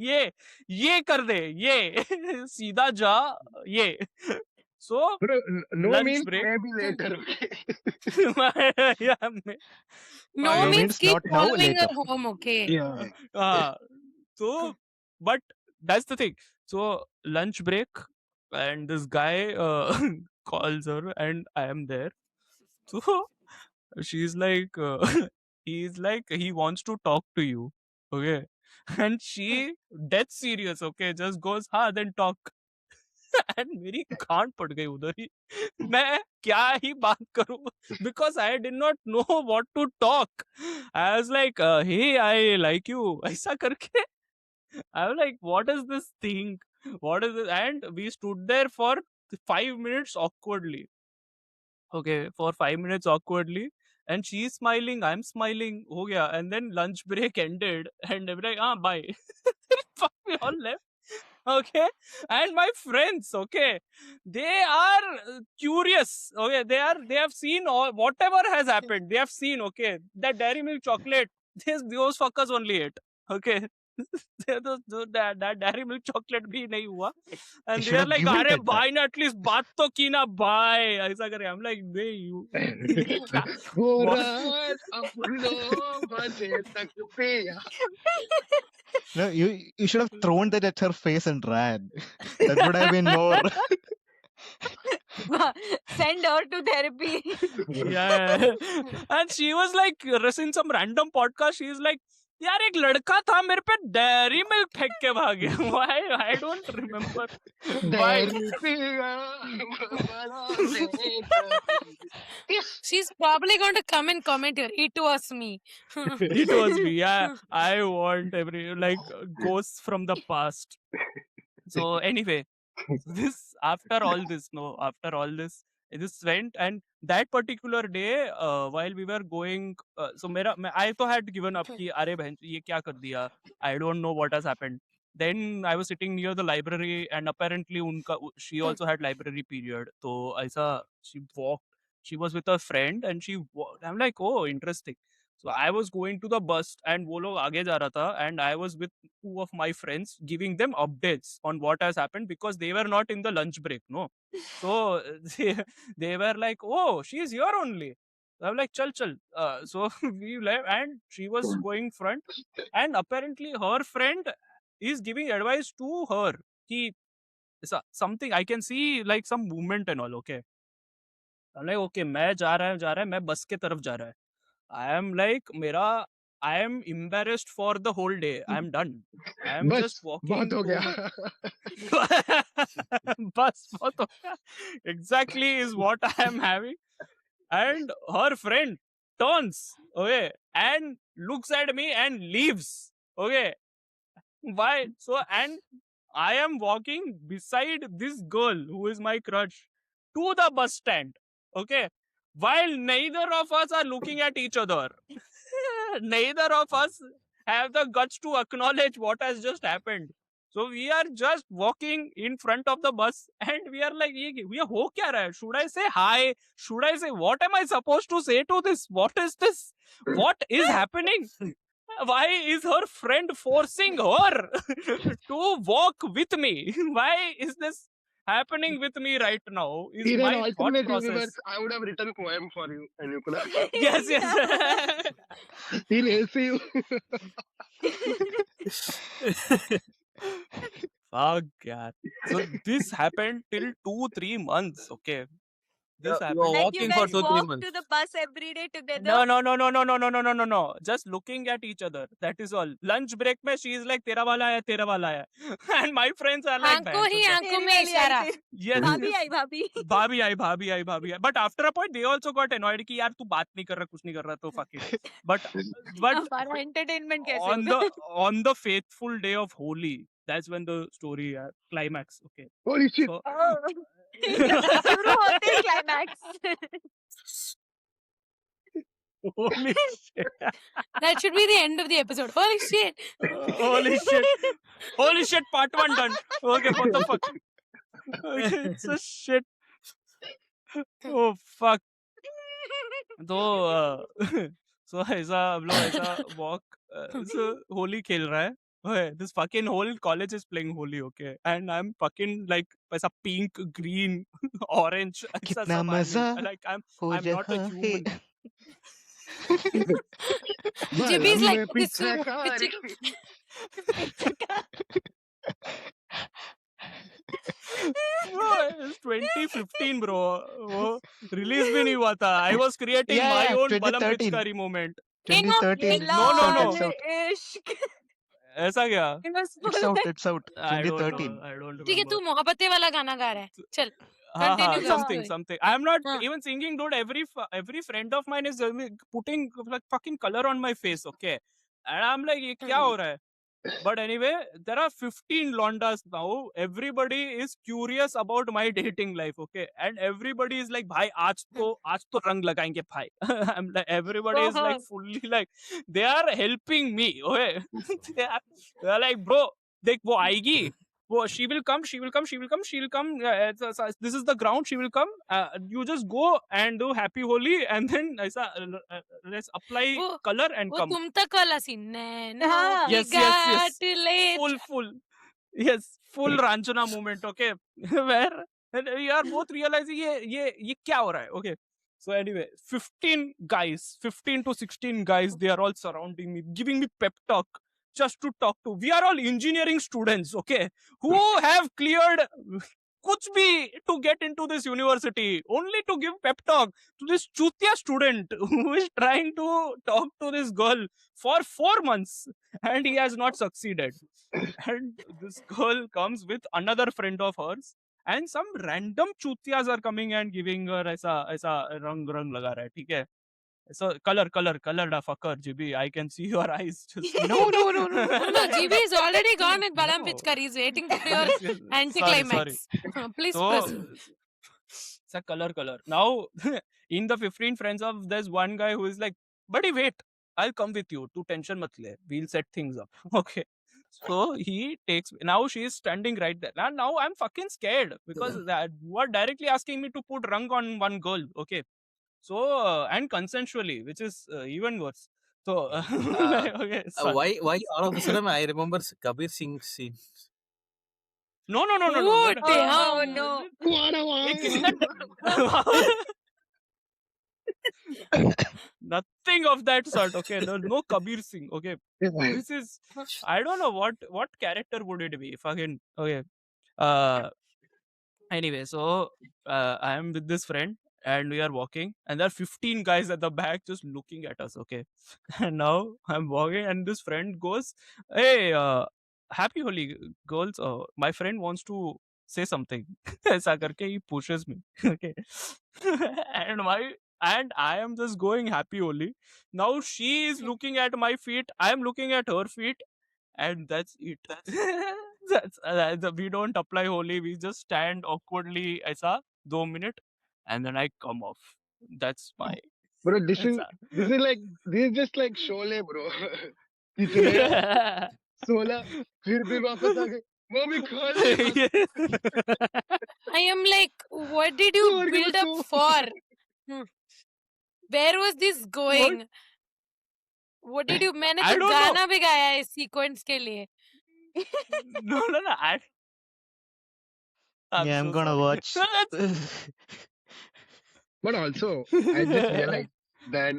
ये कर दे, ये सीधा जा, ये. So Bro, no lunch means break. maybe later. Yeah, No fine. means means keep not now, following her later. home, okay? Yeah. So, but that's the thing. So lunch break, and this guy calls her, and I am there. So she's like, he's like, he wants to talk to you, okay? And she dead serious, okay? Just goes, हाँ, then talk. And मेरी गांड पड़ गई उधर ही. मैं क्या ही बात करूं? Because I did not know what to talk. I was like, hey, I like you. ऐसा करके. I was like, what is this thing? What is it? And we stood there for 5 minutes awkwardly. Okay, for 5 minutes awkwardly. And she's smiling, I'm smiling. हो गया. And then lunch break ended. And they were like, bye. Fuck, we all left. Okay, and my friends, okay, they are curious. Okay, they have seen all whatever has happened. They have seen, okay, that Dairy Milk chocolate. Those fuckers only ate. Okay. that Dairy Milk chocolate भी नहीं हुआ. You And should they are have like, given अरे it that. भाई ने at least बात तो की ना, bye. ऐसा करे. I'm like, they you. हो What? रात अपनों बजे तक पिया. No, you should have thrown that at her face and ran. That would have been more. Send her to therapy. Yeah. And she was like, in some random podcast, she's like, यार एक लड़का था मेरे पे dairy milk फेंक के भाग गया. Why? I don't remember. Why? Dairy पिया, बड़ा बेटा. She's probably going to come and comment here. It was me. It was me. Yeah, I want every like ghosts from the past. So anyway, after all this, this went, and that particular day, while we were going, so I तो had given up कि अरे बहन ये क्या कर दिया? I don't know what has happened. Then I was sitting near the library, and apparently she also had library period. So ऐसा she walked. She was with a friend, and she walked. I'm like, oh, interesting. So I was going to the bus, and वो लोग आगे जा रहा था, and I was with 2 of my friends giving them updates on what has happened because they were not in the lunch break, no. So they were like, oh, she's here only. I'm like, chal. So we left, and she was going front, and apparently her friend is giving advice to her. Something I can see like some movement and all. Okay. I'm like, okay, मैं जा रहा है, मैं बस के तरफ जा रहा है. I am like, I am embarrassed for the whole day. I am done. I am बस just walking. बहुत हो गया. बस बहुत हो गया. Exactly is what I am having. And her friend turns, okay, and looks at me and leaves. Okay. Why? So, and I am walking beside this girl who is my crush to the bus stand. Okay. While neither of us are looking at each other. Neither of us have the guts to acknowledge what has just happened. So we are just walking in front of the bus, and we are like, ये हो क्या रहा है? Should I say hi? Should I say, what am I supposed to say to this? What is this? What is happening? Why is her friend forcing her to walk with me? Why is this happening with me right now? Is In an my thought alternate process. universe, I would have written a poem for you, and you could have. Yes. In ACU. Fuck, yeah. So this happened till 2-3 months. Okay. This You happened. were Like you walking for guys 2-3 walk to months. the bus every day together. No. Just looking at each other. That is all. Lunch break mein she is like tera wala hai. And my friends are like आंखों ही "Bhai, आंखों तेरी में वाली आई इशारा. थी. yes, भाभी yes. आई भाभी. भाभी आई. But after a point, they also got annoyed कि यार तू बात नहीं कर रहा, कुछ नहीं कर रहा, तो fuck it. But हमारा entertainment कैसे on होगा? the faithful day of Holi, that's when the story climax. Okay, Holy shit. so Oh. शुरू होते ही climax. holy shit, That should be the end of the episode. Holy shit. holy shit, part 1 done. Okay, what the fuck? Okay, it's a shit. Oh fuck. तो so ऐसा हम लोग ऐसा walk so Holi खेल रहा है. Okay, this fucking whole college is playing Holi, okay, and I'm fucking like ऐसा pink, green, orange, ऐसा कितना सब मजा army. Like I'm हो not a रहा है. human. JB is like, में this पीछे suit, का Bro, it's 2015 bro. वो release भी नहीं हुआ था. I was creating Yeah, my yeah, own Balam 2013. Pichkari moment. king of 2013. No. It's out. इश्क. ऐसा क्या? It was It's full out. It's out. I don't 2013. know. I don't ठीक है remember. तू मोहब्बतें वाला गाना गा रहा है. चल. हाँ, Continue the something. story. I'm not हाँ. even singing, dude. Every friend of mine is putting like fucking color on my face, okay? And I'm like, ये क्या हो रहा है? But anyway, there are 15 Londas now. Everybody is curious about my dating life, okay? And everybody is like, भाई आज तो रंग लगाएंगे भाई. I'm like, everybody is like fully like, they are helping me, okay? they are like, bro, देख वो आएगी. She will come. This is the ground. She will come. You just go and do happy Holi, and then let's apply वो- color and वो come. तुम तक वाला scene. Nano हाँ. की Yes. गाठ ले. Full. Yes, full Ranchana moment. Okay, where we are both realizing ये क्या हो रहा है? Okay. So anyway, 15 to 16 guys, they are all surrounding me, giving me pep talk. Just to talk to. We are all engineering students, okay, who have cleared kuch bhi to get into this university, only to give pep talk to this chutia student who is trying to talk to this girl for 4 months and he has not succeeded. And this girl comes with another friend of hers and some random chutias are coming and giving her ऐसा रंग लगा रहा है, ठीक है? So color da fucker, GB. I can see your eyes. Just No. No, GB is already gone with Balam No. Pichkari. He's waiting for your Yes, anticlimax. Please So, proceed. it's a color. Now, in the 15 friends of, there's one guy who is like, buddy, wait, I'll come with you. Tu tension mat le. We'll set things up. Okay. So he takes, now she is standing right there. Now I'm fucking scared because you are directly asking me to put rang on one girl. Okay. So, and consensually, which is even worse. So, okay. Why all of a sudden I remember Kabir Singh scene? No. Oh, damn. no. एक किसने nothing of that sort. Okay, there's no Kabir Singh. Okay, this is, I don't know what character would it be. Fucking okay. Anyway, so I am with this friend and we are walking and there are 15 guys at the back just looking at us. Okay, and now I'm walking and this friend goes, hey, happy Holi girls. My friend wants to say something. ऐसा करके he pushes me. Okay, and I am just going happy Holi. Now she is looking at my feet. I am looking at her feet, and that's it. We don't apply Holi. We just stand awkwardly ऐसा 2 minutes, and then I come off. That's my. Bro, this is just like Sholay, bro. इतने 16 फिर भी वापस आ गए. वो भी खा ले. I am like, what did you Sorry, build so- up for? Where was this going? What did you? मैंने I तो don't know. गाना भी गाया है सीक्वेंस के लिए. No. Yeah, I'm gonna watch. But also, I just realized that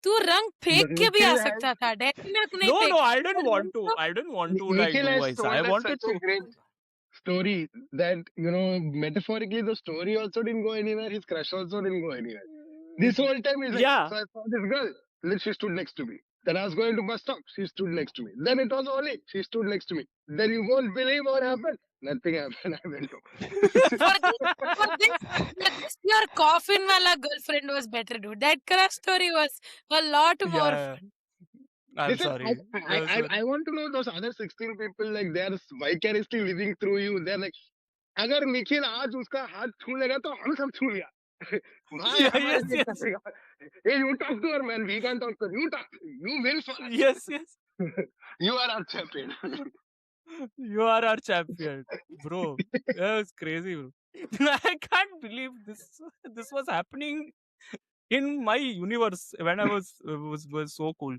तू रंग फेंक के भी आ Nikhil has- सकता था. डेफिनेटली नहीं No, फेंक. I didn't want to. I didn't want to like Nikhil do has ऐसा. told I us wanted such a to. great story that, metaphorically the story also didn't go anywhere. His crush also didn't go anywhere. This whole time he's like, Yeah. so I saw this girl. Then she stood next to me. Then I was going to bus stop. She stood next to me. Then it was Oli. She stood next to me. Then you won't believe what happened. Nothing happened. I went home. For this, your coffin wala girlfriend was better, dude. That crush story was a lot more Yeah. fun. I'm Listen, sorry. I want to know those other 16 people, like they are vicariously living through you. They're like, अगर निखिल आज उसका हाथ छू लेगा तो हम सब छू लिया. भाई Yeah, हमारे yes, लिए yes. करेगा. Hey, you talk to her, man. We can't talk to her. You talk. You will for us. Yes, yes. You are our champion. You are our champion, bro. That was crazy, bro. I can't believe this was happening in my universe when I was so cool.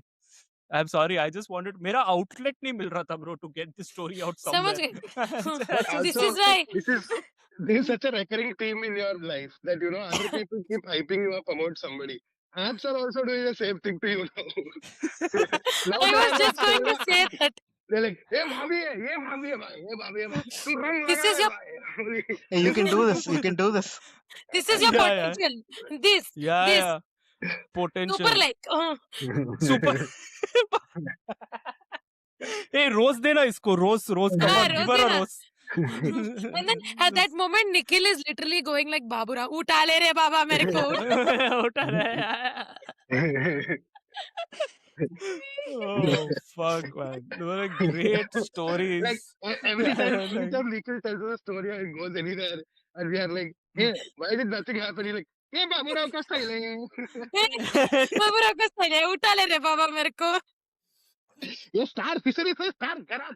I'm sorry. I just wanted. मेरा outlet नहीं मिल रहा था, bro, to get this story out somewhere. समझ गए. But This also, is why. this is such a recurring theme in your life that other people keep hyping you up about somebody. Apps are also doing the same thing to you now. Now I they was are just like, going to say that. they're like, ये भाभी है, ये भाभी है भाई, ये भाभी है भाई. तू रंग This लगा is है your भाई. Hey, you can do this. You can do this. this is your Yeah, yeah. potential. This Yeah. Potential. super like. Super. Hey, rose देना इसको. Rose. Come हाँ, on, rose give her a देना. rose. And then at that moment, Nikhil is literally going like Babura, उठा ले रे बाबा मेरे को. उठा रहा है. Oh fuck, man! Those are great stories. Like every time Nikhil tells us a story and goes anywhere, and we are like, hey, why did nothing happen? He's like, ये बाबूराव का style है. बाबूराव का style है, उठा ले रे बाबा मेरे को. ये स्टार फिशरी से स्टार करा.